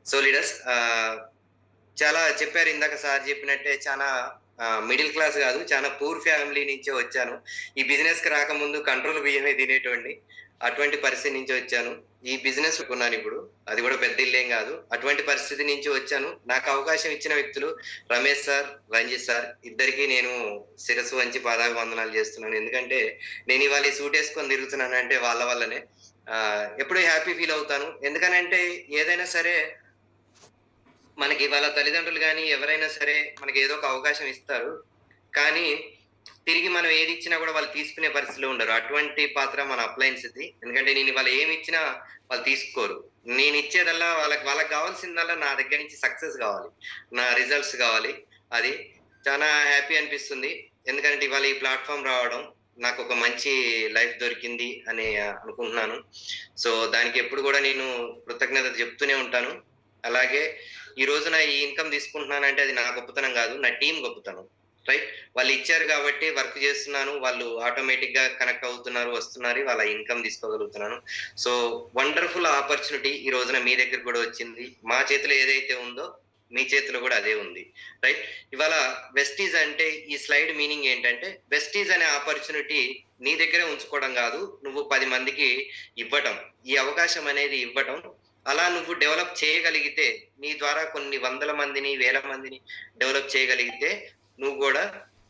So leaders చాలా చెప్పారు ఇందాక సార్ చెప్పినట్టే చాలా మిడిల్ క్లాస్ కాదు. చాలా పూర్ ఫ్యామిలీ నుంచే వచ్చాను. ఈ బిజినెస్‌కి రాకముందు కంట్రోల్ బియ్యమే తినేటోడిని. అటువంటి పరిస్థితి నుంచి వచ్చాను. ఈ బిజినెస్ కొన్నానిప్పుడు. అది కూడా పెద్ద ఇల్లేం కాదు. అటువంటి పరిస్థితి నుంచి వచ్చాను. నాకు అవకాశం ఇచ్చిన వ్యక్తులు రమేష్ సార్, రంజిత్ సార్ ఇద్దరికీ నేను శిరస్సు వంచి పాదాభివందనాలు చేస్తున్నాను. ఎందుకంటే నేను ఇవాళ ఈ సూట్ ఏసుకొని తిరుగుతున్నానంటే వాళ్ళ వల్లనే. ఎప్పుడూ హ్యాపీ ఫీల్ అవుతాను. ఎందుకనంటే ఏదైనా సరే మనకి వాళ్ళ తల్లిదండ్రులు గాని, ఎవరైనా సరే మనకి ఏదో ఒక అవకాశం ఇస్తారు. కానీ, తిరిగి మనం ఏది ఇచ్చినా గూడా వాళ్ళు తీసుకునే పరిస్థితిలో ఉండరు. అటువంటి పాత్ర మన అప్లయన్స్‌ది. ఎందుకంటే నేను ఇవాళ ఏమి ఇచ్చినా వాళ్ళు తీసుకోరు. నేనిచ్చేదల్లా వాళ్ళకి గావాల్సిందల్లా నా దగ్గర నుంచి సక్సెస్ గావాలి. నా రిజల్ట్స్ గావాలి. అది చానా హ్యాపీ అనిపిస్తుంది. ఎందుకంటే ఇవాళ ఈ ప్లాట్‌ఫార్మ్ రావడం నాకొక మంచి లైఫ్ దొరికింది అని అనుకుంటున్నాను. సో, దానికి ఎప్పుడు గూడా నేను కృతజ్ఞత చెప్తూనే ఉంటాను. అలాగే ఈ రోజున ఈ ఇన్‌కమ్ తీసుకుంటున్నానంటే అది నా గొప్పతనం గాదు. నా టీమ్ గొప్పతనం. రైట్? వాళ్ళిచ్చారు గాబట్టి వర్క్ జేస్తున్నాను. వాళ్ళు ఆటోమేటిక్‌గా కనెక్ట్ అవుతున్నారు, వస్తున్నారు. వాళ్ళ ఇన్‌కమ్ తీసుకోగలుగుతున్నాను. సో, వండర్‌ఫుల్ ఆపర్చునిటీ ఈ రోజున మీ దగ్గరకి గూడా వచ్చింది. మా చేతిలో ఏదైతే ఉందో మీ చేతిలో గూడా అదే ఉంది. రైట్? ఇవాళ వెస్టీజ్ అంటే ఈ స్లైడ్ మీనింగ్ ఏంటంటే వెస్టీజ్ అనే ఆపర్చునిటీ నీ దగ్గరే ఉంచుకోవడం గాదు. నువ్వు 10 మందికి ఇవ్వటం. ఈ అవకాశం అనేది ఇవ్వటం. అలా నువ్వు డెవలప్ చేయగలిగితే, నీ ద్వారా కొన్ని వందల మందిని, వేల మందిని డెవలప్ చేయగలిగితే, నువ్వు గూడా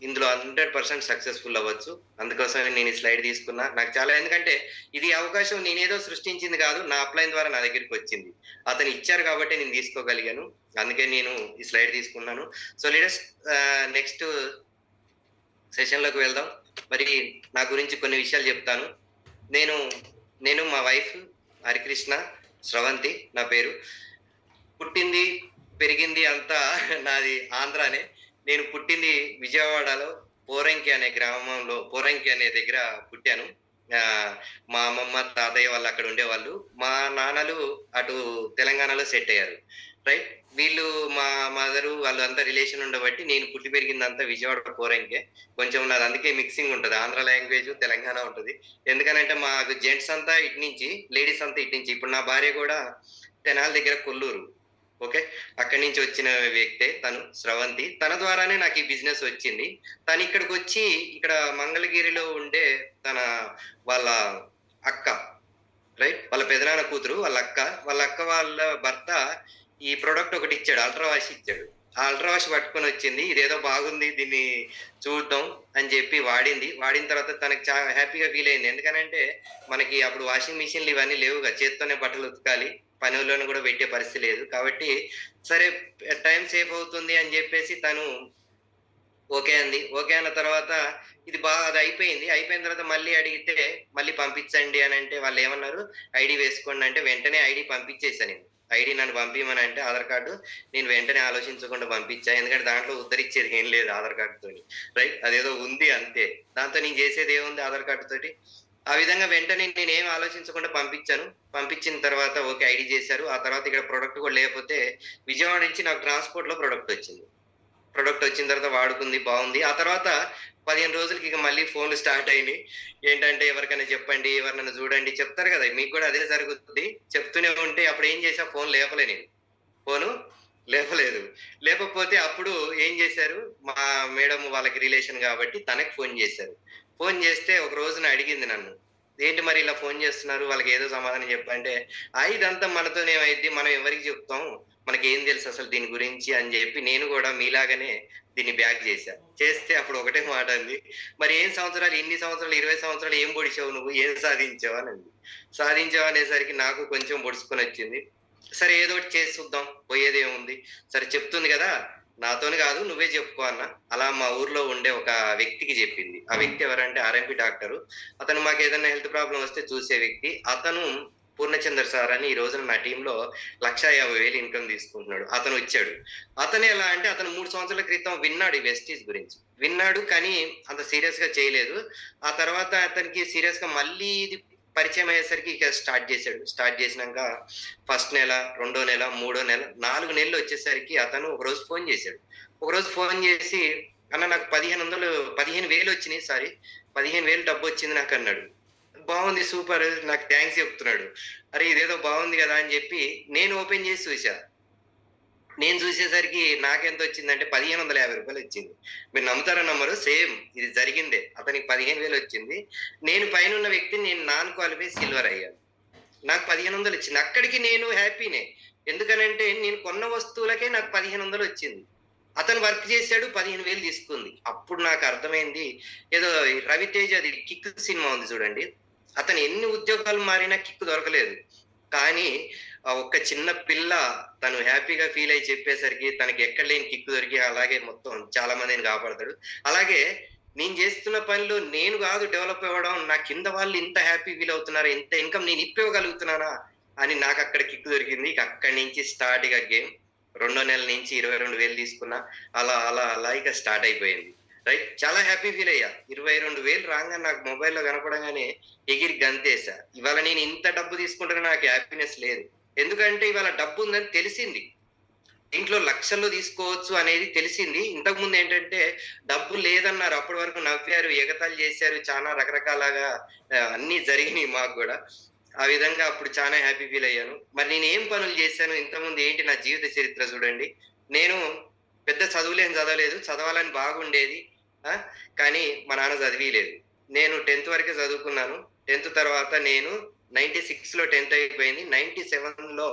ఇందులో 100% సక్సెస్‌ఫుల్ అవ్వచ్చు. అందుకోసమే నేను ఈ స్లైడ్ తీసుకున్నా. నాకు చాలా ఎందుకంటే, ఇది అవకాశం నేనేదో సృష్టించింది గాదు. నా అప్‌లైన్ ద్వారా నా దగ్గరికొచ్చింది. అతను ఇచ్చారు గాబట్టే నేను తీసుకోగలిగాను. అందుకే నేను ఈ స్లైడ్ తీసుకున్నాను. సో, లీడర్స్ నెక్స్ట్ సెషన్‌లోకి వెళ్దాం. మరి నా గురించి కొన్ని విషయాలు జెప్తాను. నేను, నేను మా వైఫ్ హరికృష్ణ, స్రవంతి నా పేరు. పుట్టింది, పెరిగింది అంతా నాది ఆంధ్రానే. నేను పుట్టింది విజయవాడలో పోరంకి అనే గ్రామంలో, పోరంకి అనే దగ్గర పుట్టాను. మా అమ్మమ్మ, తాతయ్య వాళ్ళు అక్కడ ఉండేవాళ్ళు. మా నాన్నలు అటు తెలంగాణలో సెట్ అయ్యారు. రైట్? వీళ్ళు మా మదరు వాళ్ళంతా రిలేషన్ ఉండబట్టి నేను పుట్టి పెరిగిందంతా విజయవాడ పోరంకే. కొంచెం నాది అందుకే మిక్సింగ్ ఉంటది. ఆంధ్ర లాంగ్వేజ్, తెలంగాణ ఉంటది. ఎందుకనంటే మాకు జెంట్స్ అంతా ఇటు నుంచి, లేడీస్ అంతా ఇటు నుంచి. ఇప్పుడు నా భార్య గూడా తెనాలి దగ్గర కొల్లూరు. ఓకే. అక్కడి నుంచి వచ్చిన వ్యక్తే తను స్రవంతి. తన ద్వారానే నాకు ఈ బిజినెస్ వచ్చింది. తనిక్కడికొచ్చి ఇక్కడ మంగళగిరిలో ఉండే తన వాళ్ళ అక్క, రైట్? వాళ్ళ పెదనాన్న కూతురు, వాళ్ళ అక్క. వాళ్ళ అక్క వాళ్ళ భర్త ఈ ప్రొడక్ట్ ఒకటిచ్చాడు. అల్ట్రా వాష్ ఇచ్చాడు. ఆ అల్ట్రా వాష్ పట్టుకొనొచ్చింది. ఇదేదో బాగుంది. దీన్ని చూద్దాం అని చెప్పి వాడింది. వాడిన తర్వాత తనకి హ్యాపీగా ఫీల్ అయింది. ఎందుకనంటే మనకి అప్పుడు వాషింగ్ మిషన్‌లు ఇవన్నీ లేవుగా. చేత్తోనే బట్టలు ఉతకాలి. పనోళ్ళని గూడా పెట్టే పరిస్థితి లేదు. కాబట్టి సరే టైం సేవ్ అవుతుంది అని జెప్పేసి తను ఓకే అంది. ఓకే అన్న తర్వాత అది అయిపోయింది. అయిపోయిన తర్వాత మళ్ళీ అడిగితే మళ్ళీ పంపించండి అనంటే వాళ్ళేమన్నారు, ఐడీ వేసుకోండి అంటే వెంటనే ఐడీ పంపించేసా నేను. ఐడీ నన్ను పంపియమనంటే ఆధార్ కార్డ్ నేను వెంటనే ఆలోచించకుండా పంపించా. ఎందుకంటే దాంట్లో ఉద్ధరించేది ఏం లేదు ఆధార్ కార్డ్‌తోని. రైట్? అదేదో ఉంది అంతే. దాంతో నేను చేసేదేముంది ఆధార్ కార్డ్ తోటి. ఆ విధంగా వెంటనే నేనేం ఆలోచించకుండా పంపించాను. పంపించిన తర్వాత ఓకే ఐడీ చేశారు. ఆ తర్వాత ఇక్కడ ప్రొడక్ట్ కూడా లేకపోతే విజయవాడ నుంచి నాకు ట్రాన్స్‌పోర్ట్‌లో ప్రొడక్ట్ వచ్చింది. ప్రొడక్ట్ వచ్చిన తర్వాత వాడుకుంది బావుంది. ఆ తర్వాత 15 రోజులకి ఇక మళ్ళీ ఫోన్‌లు స్టార్ట్ అయినియి. ఏంటంటే ఎవరికైనా చెప్పండి, ఎవరినైనా చూడండి చెప్తారు కదా! మీకు కూడా అదే జరుగుద్ది. చెప్తూనే ఉంటే అప్పుడు ఏం చేశా ఫోన్ లేపలే నేను. ఫోను లేపలేదు. లేపకపోతే అప్పుడు ఏం చేశారు, మా మేడమ్ వాళ్ళకి రిలేషన్ గాబట్టి తనకి ఫోను జేశారు. ఫోను జేస్తే ఒక రోజున అడిగింది నన్ను. "ఏంటి మరి ఇలా ఫోను జేస్తున్నారు? వాళ్ళకేదో సమాధానం చెప్పు" అంటే, ఇదంతా మనతోనేమైద్ది? మనం ఎవరికి చెప్తాం? మనకేం తెలుససలు దీని గురించి" అని జెప్పి నేను గూడా మీలాగానే దీన్ని బ్యాక్ జేశా. చేస్తే అప్పుడు ఒకటే మాట అంది. "మరి ఏం సంవత్సరాలు ఇన్ని సంవత్సరాలు 20 సంవత్సరాలు ఏం పొడిచావు నువ్వు? ఏం సాధించావు?" అనంది. సాధించావు అనేసరికి నాకు కొంచెం పొడుచుకొనొచ్చింది. సరే ఏదో ఒకటి చేసి చూద్దాం. పోయేదేముంది. సరే చెప్తుంది గదా! నాతోని గాదు నువ్వే చెప్పుకో అన్నా. అలా మా ఊర్లో ఉండే ఒక వ్యక్తికి జెప్పింది. ఆ వ్యక్తి ఎవరంటే ఆర్ఎంపీ డాక్టరు. అతను మాకేదన్నా హెల్త్ ప్రాబ్లమ్ వస్తే చూసే వ్యక్తి. అతను పూర్ణచందర్ సార్ అని ఈ రోజున నా టీమ్‌లో 1,50,000 ఇన్‌కమ్ తీసుకుంటున్నాడు. అతనొచ్చాడు. అతను ఎలా అంటే అతను 3 సంవత్సరాల క్రితం విన్నాడు ఈ వెస్టీజ్ గురించి. విన్నాడు కానీ అంత సీరియస్‌గా చేయలేదు. ఆ తర్వాత అతనికి సీరియస్‌గా మళ్ళీ ఇది పరిచయం అయ్యేసరికి ఇక స్టార్ట్ జేశాడు. స్టార్ట్ జేసినంక ఫస్ట్ నెల, రెండో నెల, మూడో నెల, 4 నెలలొచ్చేసరికి అతను ఒకరోజు ఫోను జేశాడు. ఒకరోజు ఫోను జేసి, "అన్న నాకు 15,000 వచ్చినియి సారీ. 15,000 డబ్బొచ్చింది నాకన్నాడు." బావుంది సూపర్ నాకు థాంక్స్ చెప్తున్నాడు. అరే! ఇదేదో బావుంది గదా! అని జెప్పి నేను ఓపెన్ జేసి చూసా. నేను చూసేసరికి నాకెంతొచ్చిందంటే రూ. 1550 వచ్చింది. మీరు నమ్ముతారో నమ్మరో సేమ్ ఇది జరిగిందే. అతనికి 15,000 వచ్చింది. నేను పైనున్న వ్యక్తిని నేను నాన్ క్వాలిఫై సిల్వర్ అయ్యాను. నాకు 1500 వచ్చింది. అక్కడికి నేను హ్యాపీనే. ఎందుకనంటే నేను కొన్న వస్తువులకే నాకు 1500 వచ్చింది. అతను వర్క్ చేసాడు 15,000 తీసుకుంది. అప్పుడు నాకు అర్థమైంది ఏదో రవితేజది 'కిక్' సినిమా ఉంది చూడండి. అతను ఎన్ని ఉద్యోగాలు మారినా కిక్ దొరకలేదు. కానీ ఒక్క చిన్న పిల్ల తను హ్యాపీగా ఫీల్ అయ్యి చెప్పేసరికి తనకి ఎక్కడ లేని కిక్ దొరికి అలాగే మొత్తం చాలా మందిని కాపాడతాడు. అలాగే నేను చేస్తున్న పనిలో నేను కాదు డెవలప్ అవ్వడం, నా కింద వాళ్ళు ఇంత హ్యాపీ ఫీల్ అవుతున్నారు, ఇంత ఇన్‌కమ్ నేను ఇప్పివ్వగలుగుతున్నానా అని నాకక్కడ కిక్ దొరికింది. ఇక అక్కడి నుంచి స్టార్ట్ ఇక గేమ్. రెండో నెల నుంచి 22,000 తీసుకున్నా. అలా ఇక స్టార్ట్ అయిపోయింది. రైట్. చాలా హ్యాపీ ఫీల్ అయ్యా. 22,000 రాంగానే నాకు మొబైల్‌లో కనపడంగానే ఎగిరి గంతేసా. ఇవాళ నేను ఇంత డబ్బు తీసుకుంటున్నా నాకు హ్యాపీనెస్ లేదు. ఎందుకంటే ఇవాళ డబ్బుందని తెలిసింది. దీంట్లో లక్షల్లో తీసుకోవచ్చు అనేది తెలిసింది. ఇంతకుముందు ఏంటంటే డబ్బు లేదన్నారు. అప్పటి వరకు నవ్వారు, ఎగతాళి చేశారు. చానా రకరకాలుగా అన్నీ జరిగినియి మాకు గూడా. ఆ విధంగా అప్పుడు చానా హ్యాపీ ఫీల్ అయ్యాను. మరి నేనేం పనులు చేశాను ఇంతకుముందు ఏంటి నా జీవిత చరిత్ర చూడండి. నేను పెద్ద చదువులేం చదవలేదు. చదవాలని బాగుండేది. ఆ! కానీ మా నాన్న చదివీయలేదు. నేను 10థ్ వరకే చదువుకున్నాను. 10థ్ తర్వాత నేను 96లో 10థ్ అయిపోయింది. 97లో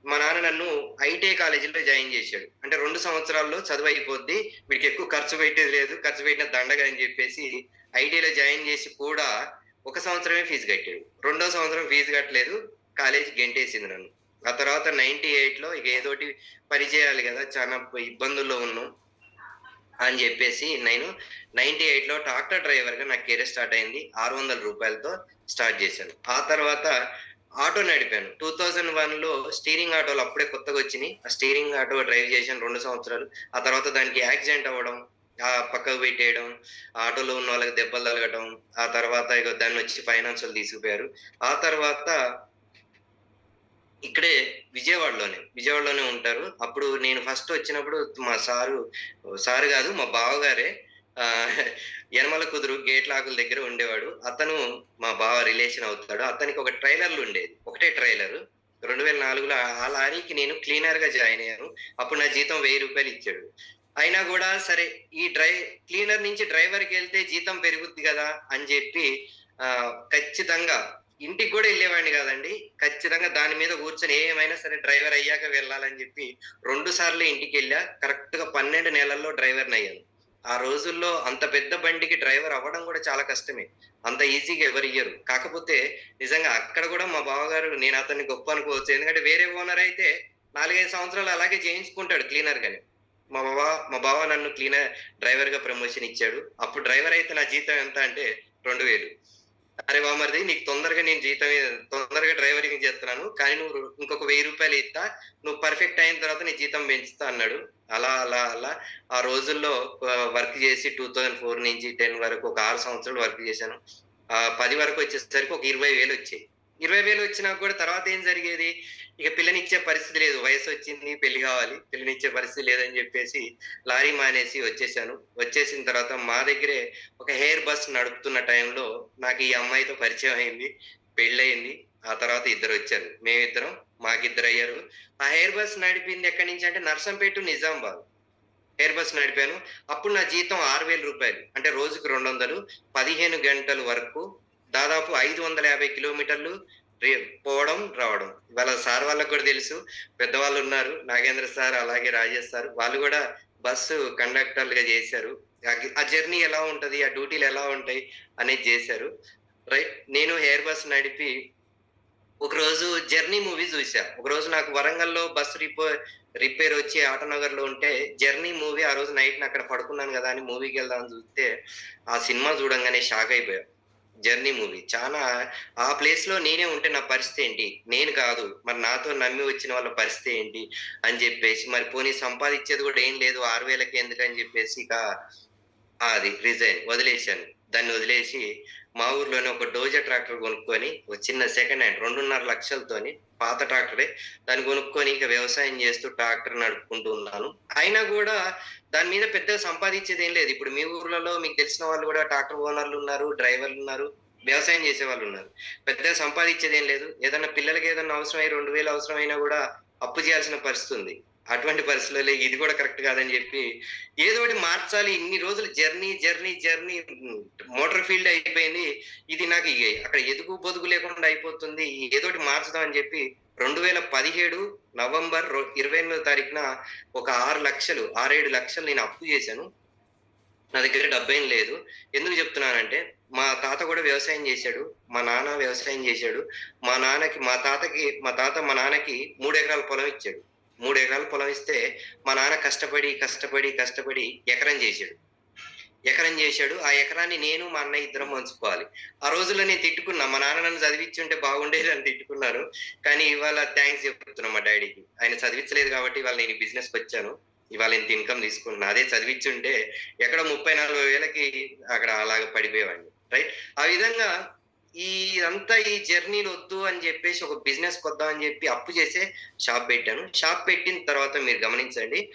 మా నాన్న నన్ను ఐటీఐ కాలేజీలో జాయిన్ చేశాడు. అంటే 2 సంవత్సరాల్లో చదువయిపోద్ది. వీడికి ఎక్కువ ఖర్చు పెట్టేది లేదు. ఖర్చు పెట్టిన దండగ అని చెప్పేసి ఐటీఐలో జాయిన్ చేసి కూడా ఒక సంవత్సరమే ఫీజు కట్టాడు. రెండో సంవత్సరం ఫీజు కట్టలేదు. కాలేజీ గెంటేసింది నన్ను. ఆ తర్వాత 98లో ఇక ఏదోటి పని చేయాలి గదా! చానా ఇబ్బందుల్లో ఉన్నాం. అని జెప్పేసి నేను 98లో ట్రాక్టర్ డ్రైవర్‌గా నా కెరీర్ స్టార్ట్ అయింది. రూ. 600తో స్టార్ట్ జేశాను. ఆ తర్వాత ఆటో నడిపాను. 2001లో స్టీరింగ్ ఆటోలు అప్పుడే కొత్తగొచ్చినియి. ఆ స్టీరింగ్ ఆటో డ్రైవ్ చేశాను 2 సంవత్సరాలు. ఆ తర్వాత దానికి యాక్సిడెంట్ అవ్వడం, పక్కకు పెట్టేయడం, ఆటోలో ఉన్నోళ్ళకి దెబ్బలు తగలటం, ఆ తర్వాత ఇగ దాన్నొచ్చి ఫైనాన్సోళ్ళు తీసుకుపోయారు. ఆ తర్వాత ఇక్కడే విజయవాడలోనే ఉంటారు. అప్పుడు నేను ఫస్ట్ వచ్చినప్పుడు మా సారు గాదు మా బావగారే యనమల కుదురు గేట్‌లాకుల దగ్గర ఉండేవాడు. అతను మా బావ రిలేషన్ అవుతాడు. అతనికి ఒక ట్రైలర్‌లుండేది. ఒకటే ట్రైలరు. 2004లో ఆ లారీకి నేను క్లీనర్‌గా జాయిన్ అయ్యాను. అప్పుడు నా జీతం రూ. 1000 ఇచ్చాడు. అయినా గూడా సరే ఈ క్లీనర్ నుంచి డ్రైవర్‌కెళ్తే జీతం పెరుగుద్ది గదా! అని జెప్పి ఖచ్చితంగా ఇంటికి గూడా ఎళ్ళేవాడిని గాదండి. ఖచ్చితంగా దాని మీద కూర్చొని ఏమైనా సరే డ్రైవర్ అయ్యాక వెళ్ళాలని జెప్పి 2 సార్లు ఇంటికెళ్ళా. కరెక్ట్‌గా 12 నెలల్లో డ్రైవర్‌నయ్యాను. ఆ రోజుల్లో అంత పెద్ద బండికి డ్రైవర్ అవ్వడం గూడా చాలా కష్టమే. అంత ఈజీగా ఎవరియ్యరు. కాకపోతే నిజంగా అక్కడ గూడా మా బావగారు నేను అతన్ని గొప్ప అనుకోవచ్చు. ఎందుకంటే వేరే ఓనర్ అయితే 4, 5 సంవత్సరాలు అలాగే చేయించుకుంటాడు క్లీనర్‌గాని. మా బావ నన్ను డ్రైవర్‌గా ప్రమోషన్ ఇచ్చాడు. అప్పుడు డ్రైవర్ అయితే నా జీతం ఎంత అంటే 2000. అరే బామర్ది నీకు తొందరగా నేను తొందరగా డ్రైవరింగ్ చేస్తున్నాను. కానీ నువ్వు ఇంకొక రూ. 1000 ఇత్తా. నువ్వు పర్ఫెక్ట్ అయిన తర్వాత నీ జీతం పెంచుతా అన్నాడు. అలా ఆ రోజుల్లో వర్క్ చేసి 2004 నుంచి 10 వరకు ఒక 6 సంవత్సరాలు వర్క్ చేశాను. 10 వరకు వచ్చేసరికి ఒక 20,000 వచ్చాయి. 20,000 వచ్చినా కూడా తర్వాత ఏం జరిగేది? ఇక పిల్లనిచ్చే పరిస్థితి లేదు. వయసొచ్చింది, పెళ్లి కావాలి. పిల్లనిచ్చే పరిస్థితి లేదని చెప్పేసి లారీ మానేసి వచ్చేసాను. వచ్చేసిన తర్వాత మా దగ్గరే ఒక హెయిర్ బస్ నడుపుతున్న టైంలో నాకు ఈ అమ్మాయితో పరిచయం అయింది. పెళ్లయింది. ఆ తర్వాత ఇద్దరొచ్చారు. మేమిద్దరం, మాకిద్దరయ్యారు. ఆ హెయిర్ బస్ నడిపింది ఎక్కడి నుంచి అంటే Narsampet to Nizamabad. Hire bus నడిపాను. అప్పుడు నా జీతం రూ. 6,000. అంటే రోజుకి 200, 15 గంటల వరకు దాదాపు 550 కిలోమీటర్లు రే పోవడం, రావడం. ఇవాళ సార్ వాళ్ళకి కూడా తెలుసు. పెద్దవాళ్ళున్నారు. నాగేంద్ర సార్, అలాగే రాజేష్ సార్. వాళ్ళు గూడా బస్సు కండక్టర్లుగా చేశారు. ఆ జర్నీ ఎలా ఉంటది? ఆ డ్యూటీలు ఎలా ఉంటాయి? అనేది జేశారు. రైట్. నేను హెయిర్ బస్ నడిపి ఒకరోజు 'జర్నీ' మూవీ చూసా. ఒకరోజు నాకు వరంగల్‌లో బస్ రిపేర్ వచ్చి ఆటోనగర్‌లో ఉంటే 'జర్నీ' మూవీ ఆ రోజు నైట్‌న అక్కడ పడుకున్నాను గదా! అని మూవీకెళ్దామని చూస్తే, ఆ సినిమా చూడంగానే షాక్ అయిపోయా. 'Journey' movie. చానా ఆ ప్లేస్‌లో నేనే ఉంటే నా పరిస్థితి ఏంటి? నేను కాదు. మరి నాతో నమ్మి వచ్చిన వాళ్ళ పరిస్థితి ఏంటి? అని జెప్పేసి మరి పోనీ సంపాదిచ్చేది గూడా ఏం లేదు 6,000కి ఎందుకని జెప్పేసి ఇక అది రిజైన్ వదిలేసాను. దాన్ని వదిలేసి మా ఊర్లోనే ఒక డోజర్ ట్రాక్టర్ కొనుక్కొని, ఒక చిన్న సెకండ్ హ్యాండ్ 2,50,000తోని పాత ట్రాక్టరే. దాన్ని కొనుక్కొని ఇక వ్యవసాయం చేస్తూ ట్రాక్టర్ నడుపుకుంటూ ఉన్నాను. అయినా గూడా దాని మీద పెద్దగా సంపాదించేదేం లేదు. ఇప్పుడు మీ ఊర్లలో మీకు తెలిసిన వాళ్ళు గూడా ట్రాక్టర్ ఓనర్‌లున్నారు, డ్రైవర్లున్నారు, వ్యవసాయం చేసేవాళ్ళున్నారు. పెద్దగా సంపాదించేదేం లేదు. ఏదన్నా పిల్లలకి ఏదన్నా అవసరమై 2,000 అవసరమైనా గూడా అప్పు చేయాల్సిన పరిస్థితుంది. అటువంటి పరిస్థితుల్లో ఇది కూడా కరెక్ట్ కాదని చెప్పి ఏదో ఒకటి మార్చాలి. ఇన్ని రోజులు జర్నీ మోటార్ ఫీల్డ్ అయిపోయింది. ఇది నాకు అక్కడ ఎదుగు పొదుగు లేకుండా అయిపోతుంది. ఏదో ఒకటి మార్చుదాం అని చెప్పి 2017 నవంబర్ 28వ తారీఖున ఒక 6 7 లక్షలు నేను అప్పు చేశాను. నా దగ్గర డబ్బేం లేదు. ఎందుకు చెప్తున్నానంటే మా తాత కూడా వ్యవసాయం చేశాడు. మా నాన్న వ్యవసాయం చేశాడు. మా తాత మా నాన్నకి 3 ఎకరాల పొలం ఇచ్చాడు. 3 ఎకరాల పొలం ఇస్తే మా నాన్న కష్టపడి ఎకరం చేశాడు. ఆ ఎకరాన్ని నేను మా అన్నయ్య ఇద్దరం పంచుకోవాలి. ఆ రోజుల్లో నేను తిట్టుకున్నా. మా నాన్న నన్ను చదివించుంటే బాగుండేది అని తిట్టుకున్నాను. కానీ ఇవాళ థ్యాంక్స్ చెప్తున్నా మా డాడీకి. ఆయన చదివించలేదు కాబట్టి ఇవాళ నేను ఈ బిజినెస్‌కి వచ్చాను. ఇవాళ ఇంత ఇన్కమ్ తీసుకుంటున్నా. అదే చదివించుంటే ఎక్కడో 30,40,000కి అక్కడ అలాగ పడిపోయేవాడిని. రైట్? ఆ విధంగా ఈ జర్నీలు వద్దు అని చెప్పేసి ఒక బిజినెస్‌కి వద్దాం అని చెప్పి అప్పు చేసే షాప్ పెట్టాను. షాప్ పెట్టిన తర్వాత మీరు గమనించండి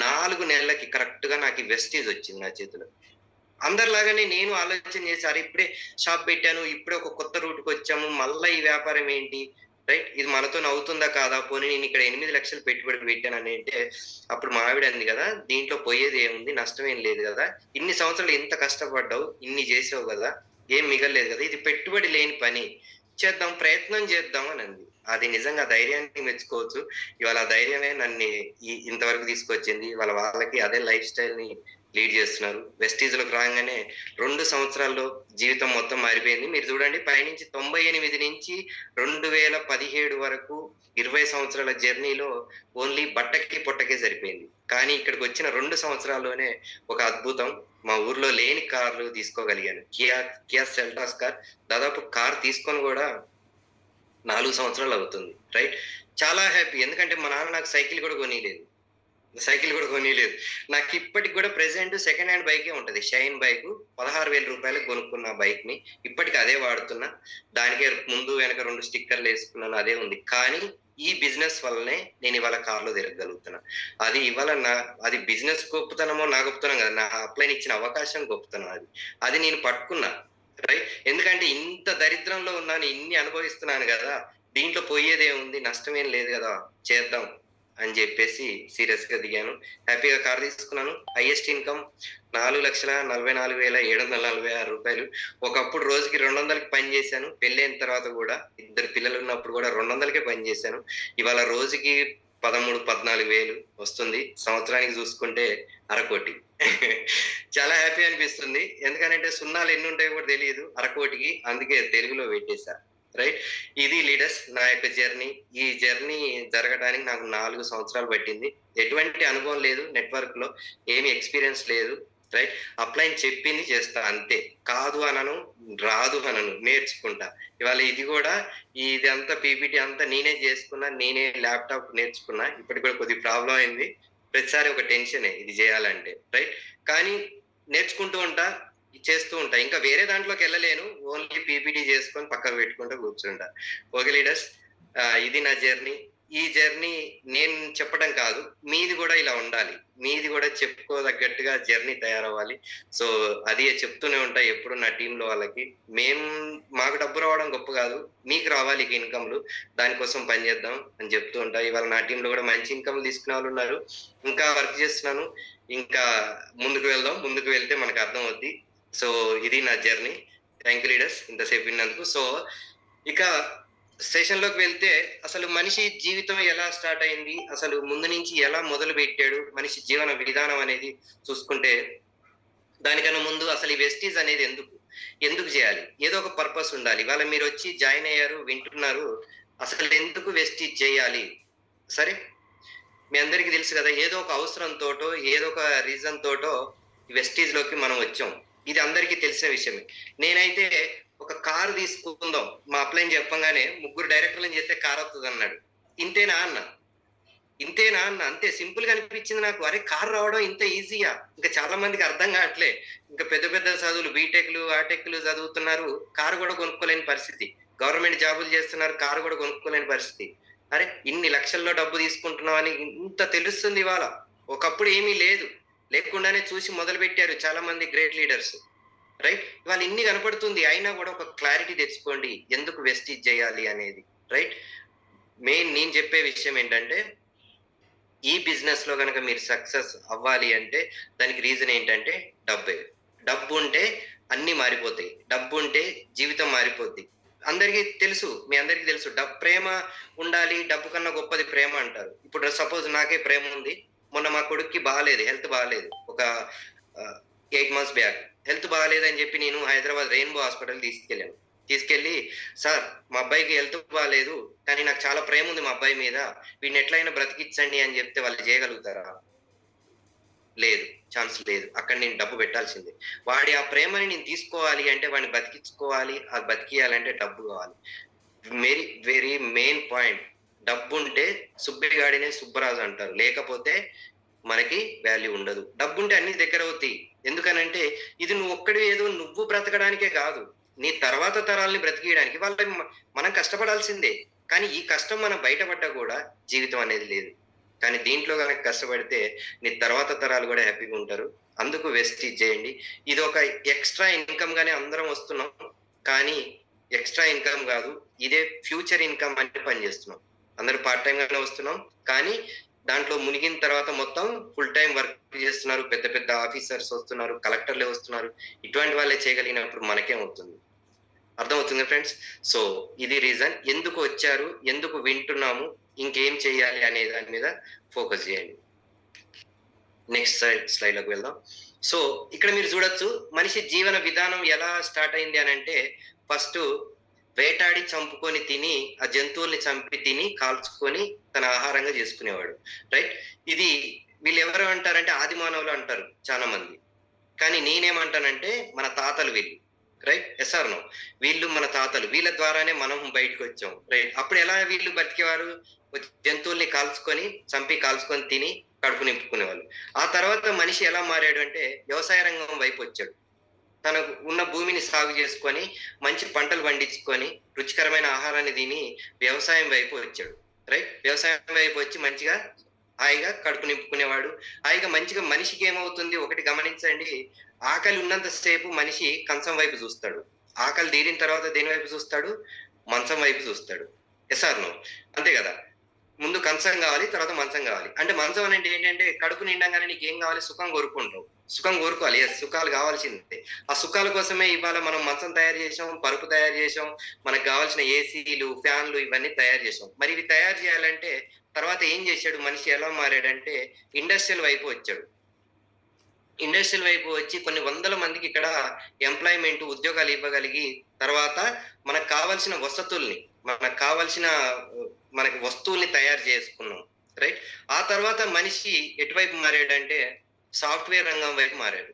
4 నెలలకి కరెక్ట్‌గా నాకు ఈ వెస్టీజ్ వచ్చింది నా చేతిలో. అందరిలాగానే నేను ఆలోచన చేసి అరే ఇప్పుడే షాప్ పెట్టాను. ఇప్పుడే ఒక కొత్త రూట్‌కొచ్చాము. మళ్ళా ఈ వ్యాపారం ఏంటి? రైట్? ఇది మనతోని అవుతుందా కాదా? పోనీ నేను ఇక్కడ 8,00,000 పెట్టుబడి పెట్టానని అంటే అప్పుడు మా ఆవిడ అంది కదా! దీంట్లో పోయేది ఏముంది? నష్టం ఏం లేదు గదా! ఇన్ని సంవత్సరాలు ఇంత కష్టపడ్డావు. ఇన్ని చేసావు గదా! ఏం మిగల్లేదు గదా! ఇది పెట్టుబడి లేని పని. ప్రయత్నం చేద్దాం అని అంది. అది నిజంగా ధైర్యాన్ని మెచ్చుకోవచ్చు. ఇవాళ ఆ ధైర్యమే నన్ను ఇంతవరకు తీసుకొచ్చింది. ఇవాళ వాళ్ళకి అదే లైఫ్ స్టైల్‌ని లీడ్ చేస్తున్నారు. వెస్టీజ్‌లోకి రాంగానే 2 సంవత్సరాల్లో జీవితం మొత్తం మారిపోయింది. మీరు చూడండి పైనుంచి 98 నుంచి 2017 వరకు 20 సంవత్సరాల జర్నీలో ఓన్లీ బట్టకి, పొట్టకే సరిపోయింది. కానీ ఇక్కడికొచ్చిన 2 సంవత్సరాల్లోనే ఒక అద్భుతం. మా ఊర్లో లేని కార్లు తీసుకోగలిగాను. Kia Seltos car. దాదాపు కార్ తీసుకొని గూడా 4 సంవత్సరాలు అవుతుంది. రైట్? చాలా హ్యాపీ. ఎందుకంటే మా నాన్న నాకు సైకిల్ కూడా కొనియలేదు. నాకిప్పటికి కూడా ప్రెజెంట్ సెకండ్ హ్యాండ్ బైకే ఉంటది. Shine bike. రూ. 16,000కి కొనుక్కున్న బైక్‌ని. ఇప్పటికి అదే వాడుతున్నా. దానికే ముందు, వెనక 2 స్టిక్కర్‌లేసుకున్నాను. అదే ఉంది. కానీ ఈ బిజినెస్ వల్లనే నేను ఇవాళ కార్‌లో తిరగగలుగుతున్నా. అది ఇవాళ అది బిజినెస్ గొప్పతనమో నా గొప్పతనం కాదు. నా అప్లైన్ ఇచ్చిన అవకాశం గొప్పతనం అది. అది నేను పట్టుకున్నా. రైట్? ఎందుకంటే ఇంత దరిద్రంలో ఉన్నాను. ఇన్ని అనుభవిస్తున్నాను గదా! దీంట్లో పోయేదేముంది? నష్టమేం లేదు గదా! చేద్దాం అని జెప్పేసి సీరియస్‌గా దిగాను. హ్యాపీగా కార్ తీసుకున్నాను. హైయెస్ట్ ఇన్‌కమ్ రూ. 4,44,746. ఒకప్పుడు రోజుకి 200కి పని జేశాను. పెళ్ళైన తర్వాత గూడా ఇద్దరు పిల్లలున్నప్పుడు గూడా 200కే పని జేశాను. ఇవాళ రోజుకి 13, 14,000 వస్తుంది. సంవత్సరానికి జూసుకుంటే అరకోటి. చాలా హ్యాపీ అనిపిస్తుంది. ఎందుకనంటే సున్నాలు ఎన్నుంటాయో గూడా తెలీదు అరకోటికి. అందుకే తెలుగులో పెట్టేసా. రైట్? ఇది లీడర్స్ నా యొక్క జర్నీ. ఈ జర్నీ జరగడానికి నాకు 4 సంవత్సరాలు పట్టింది. ఎటువంటి అనుభవం లేదు నెట్‌వర్క్‌లో. ఏమి ఎక్స్‌పీరియన్స్ లేదు. రైట్? అప్లైన్ చెప్పింది చేస్తా అంతే. కాదు అనను, రాదు అనను. నేర్చుకుంటా. ఇవాళ ఇది గూడా ఇదంతా పీపీటీ అంతా నేనే చేసుకున్నా. నేనే ల్యాప్‌టాప్ నేర్చుకున్నా. ఇప్పటికి కూడా కొద్దిగా ప్రాబ్లమ్ అయింది. ప్రతిసారి ఒక టెన్షనే ఇది జేయాలంటే. రైట్? కానీ నేర్చుకుంటూ ఉంటా. చేస్తూ ఉంటా. ఇంకా వేరే దాంట్లోకెళ్ళలేను. ఓన్లీ పీపీటీ చేసుకొని పక్కకు పెట్టుకుంటూ కూర్చుంటా. Okay leaders. ఇది నా జర్నీ. ఈ జర్నీ నేను చెప్పడం కాదు. మీది గూడా ఇలా ఉండాలి. మీది గూడా చెప్పుకోదగ్గట్టుగా జర్నీ తయారవ్వాలి. సో, అది చెప్తూనే ఉంటా ఎప్పుడు నా టీమ్‌లో వాళ్ళకి. మాకు డబ్బు రావడం గొప్ప గాదు. మీకు రావాలి ఇక ఇన్‌కమ్‌లు. దానికోసం పని చేద్దాం అని చెప్తూ ఉంటా. ఇవాళ నా టీమ్‌లో గూడా మంచి ఇన్‌కమ్‌లు తీసుకునే వాళ్ళున్నారు. ఇంకా వర్క్ చేస్తున్నాను. ఇంకా ముందుకు వెళ్దాం. ముందుకు వెళ్తే మనకు అర్థమవుద్ది. సో, ఇది నా జర్నీ. థాంక్ యూ లీడర్స్ ఇంతసేపు విన్నందుకు. సో, ఇక సెషన్‌లోకి వెళ్తే అసలు మనిషి జీవితం ఎలా స్టార్ట్ అయింది? అసలు ముందు నుంచి ఎలా మొదలుపెట్టాడు? మనిషి జీవన విధానం అనేది చూసుకుంటే, దానికన్నా ముందు అసలు ఈ వెస్టీజ్ అనేది ఎందుకు చేయాలి? ఏదో ఒక పర్పస్ ఉండాలి. ఇవాళ మీరొచ్చి జాయిన్ అయ్యారు, వింటున్నారు. అసలు ఎందుకు వెస్టీజ్ చేయాలి? సరే? మీ అందరికీ తెలుసు కదా! ఏదో ఒక అవసరంతోటో, ఏదో ఒక రీజన్ తోటో వెస్టీజ్‌లోకి మనం వచ్చాం. ఇది అందరికీ తెలిసిన విషయమే. నేనైతే ఒక కారు తీసుకుందాం. మా అప్లైన్ చెప్పంగానే ముగ్గురు డైరెక్టర్‌లని చెప్తే కారొత్తదన్నాడు. ఇంతేనా అన్నా. ఇంతేనా అన్నా. అంతే సింపుల్‌గా అనిపించింది నాకు. అరే! కారు రావడం ఇంత ఈజీయా? ఇంకా చాలా మందికి అర్థం కావట్లే. ఇంకా పెద్ద పెద్ద చదువులు బీటెక్‌లు, ఆటెక్‌లు చదువుతున్నారు. కారు కూడా కొనుక్కోలేని పరిస్థితి. గవర్నమెంట్ జాబులు చేస్తున్నారు. కారు కూడా కొనుక్కోలేని పరిస్థితి. అరే! ఇన్ని లక్షల్లో డబ్బు తీసుకుంటున్నామని ఇంత తెలుస్తుంది ఇవాళ. ఒకప్పుడు ఏమీ లేదు. లేకుండానే చూసి మొదలుపెట్టారు చాలా మంది గ్రేట్ లీడర్స్. రైట్? ఇవాళ ఇన్ని కనపడుతుంది. అయినా కూడా ఒక క్లారిటీ తెచ్చుకోండి. ఎందుకు వెస్టీజ్ చేయాలి అనేది. రైట్? మెయిన్ నేను చెప్పే విషయం ఏంటంటే, ఈ బిజినెస్ లో కనుక మీరు సక్సెస్ అవ్వాలి అంటే దానికి రీజన్ ఏంటంటే డబ్బే. డబ్బు ఉంటే అన్ని మారిపోతాయి. డబ్బు ఉంటే జీవితం మారిపోద్ది. అందరికీ తెలుసు, మీ అందరికీ తెలుసు, ప్రేమ ఉండాలి, డబ్బు కన్నా గొప్పది ప్రేమ అంటారు. ఇప్పుడు సపోజ్ నాకే ప్రేమ ఉంది. మొన్న మా కొడుక్కి బాగాలేదు, హెల్త్ బాగాలేదు. ఒక 8 మంత్స్ బ్యాక్ హెల్త్ బాగాలేదని చెప్పి నేను హైదరాబాద్ రెయిన్బో హాస్పిటల్ తీసుకెళ్ళాను. తీసుకెళ్ళి, సార్ మా అబ్బాయికి హెల్త్ బాగాలేదు, కానీ నాకు చాలా ప్రేమ ఉంది మా అబ్బాయి మీద, వీడిని ఎట్లయినా బ్రతికించండి అని చెప్తే వాళ్ళు చేయగలుగుతారా? లేదు, ఛాన్స్ లేదు. అక్కడ నేను డబ్బు పెట్టాల్సిందే. వాడి ఆ ప్రేమని నేను తీసుకోవాలి అంటే వాడిని బతికించుకోవాలి. అది బతికియాలంటే డబ్బు కావాలి. Very very main point. డబ్బుంటే సుబ్బిగాడినే సుబ్బరాజు అంటారు. లేకపోతే మనకి వాల్యూ ఉండదు. డబ్బుంటే అన్ని దగ్గర అవుతాయి. ఎందుకనంటే ఇది నువ్వు ఒక్కడివి ఏదో నువ్వు బ్రతకడానికే కాదు, నీ తర్వాత తరాల్ని బ్రతికియడానికి మనం కష్టపడాల్సిందే. కానీ ఈ కష్టం మనం బయటపడ్డా కూడా జీవితం అనేది లేదు. కానీ దీంట్లో కనుక కష్టపడితే నీ తర్వాత తరాలు కూడా హ్యాపీగా ఉంటారు. అందుకు వెస్టీజ్ చేయండి. ఇది ఒక ఎక్స్ట్రా ఇన్కమ్ గానే అందరం వస్తున్నాం. కానీ ఎక్స్ట్రా ఇన్కమ్ కాదు, ఇదే ఫ్యూచర్ ఇన్కమ్ అంటే పనిచేస్తున్నాం. అందరూ పార్ట్ టైం గానే వస్తున్నాం. కానీ దాంట్లో మునిగిన తర్వాత మొత్తం ఫుల్ టైం వర్క్ చేస్తున్నారు. పెద్ద పెద్ద ఆఫీసర్స్ వస్తున్నారు, కలెక్టర్లే వస్తున్నారు. ఇటువంటి వాళ్ళే చేయగలిగినప్పుడు మనకేమవుతుంది? అర్థమవుతుంది ఫ్రెండ్స్. సో ఇది రీజన్ ఎందుకు వచ్చారు, ఎందుకు వింటున్నాము, ఇంకేం చేయాలి అనే దాని మీద ఫోకస్ చేయండి. నెక్స్ట్ స్లైడ్ లోకి వెళ్దాం. సో ఇక్కడ మీరు చూడొచ్చు, మనిషి జీవన విధానం ఎలా స్టార్ట్ అయింది అని అంటే, ఫస్ట్ వేటాడి చంపుకొని తిని, ఆ జంతువుల్ని చంపి తిని కాల్చుకొని తన ఆహారంగా చేసుకునేవాడు. రైట్. ఇది వీళ్ళు ఎవరు అంటారంటే ఆది మానవులు అంటారు చాలా మంది. కానీ నేనేమంటానంటే మన తాతలు వీళ్ళు. రైట్. Yes or no? వీళ్ళు మన తాతలు. వీళ్ళ ద్వారానే మనం బయటకు వచ్చాం. రైట్. అప్పుడు ఎలా వీళ్ళు బతికేవారు? జంతువుల్ని కాల్చుకొని, చంపి కాల్చుకొని తిని కడుపు నింపుకునేవాళ్ళు. ఆ తర్వాత మనిషి ఎలా మారాడు అంటే వ్యవసాయ రంగం వైపు వచ్చాడు. తనకు ఉన్న భూమిని సాగు చేసుకొని మంచి పంటలు పండించుకొని రుచికరమైన ఆహారాన్ని తిని వ్యవసాయం వైపు వచ్చాడు. రైట్. వ్యవసాయం వైపు వచ్చి మంచిగా హాయిగా కడుపు నింపుకునేవాడు. హాయిగా మంచిగా. మనిషికి ఏమవుతుంది ఒకటి గమనించండి, ఆకలి ఉన్నంత సేపు మనిషి కంచం వైపు చూస్తాడు. ఆకలి తీరిన తర్వాత దేని వైపు చూస్తాడు? మంచం వైపు చూస్తాడు. Yes or no? అంతే కదా. ముందు కంచం కావాలి, తర్వాత మంచం కావాలి. అంటే మంచం అనేది ఏంటంటే కడుపు నిండంగానే నీకు ఏం కావాలి? సుఖం కోరుకుంటావు. సుఖం కోరుకోవాలి. ఎస్, సుఖాలు కావాల్సిందే. ఆ సుఖాల కోసమే ఇవాళ మనం మంచం తయారు చేసాం, పరుపు తయారు చేసాం, మనకు కావాల్సిన ఏసీలు, ఫ్యాన్లు ఇవన్నీ తయారు చేసాం. మరి ఇవి తయారు చేయాలంటే తర్వాత ఏం చేశాడు మనిషి? ఎలా మారాడంటే ఇండస్ట్రియల్ వైపు వచ్చాడు. ఇండస్ట్రియల్ వైపు వచ్చి కొన్ని వందల మందికి ఇక్కడ ఎంప్లాయ్మెంట్, ఉద్యోగాలు ఇవ్వగలిగి తర్వాత మనకు కావాల్సిన వసతుల్ని, మనకి వస్తువుల్ని తయారు చేసుకున్నాం. రైట్. ఆ తర్వాత మనిషి ఎటువైపు మారాడంటే సాఫ్ట్వేర్ రంగం వైపు మారాడు.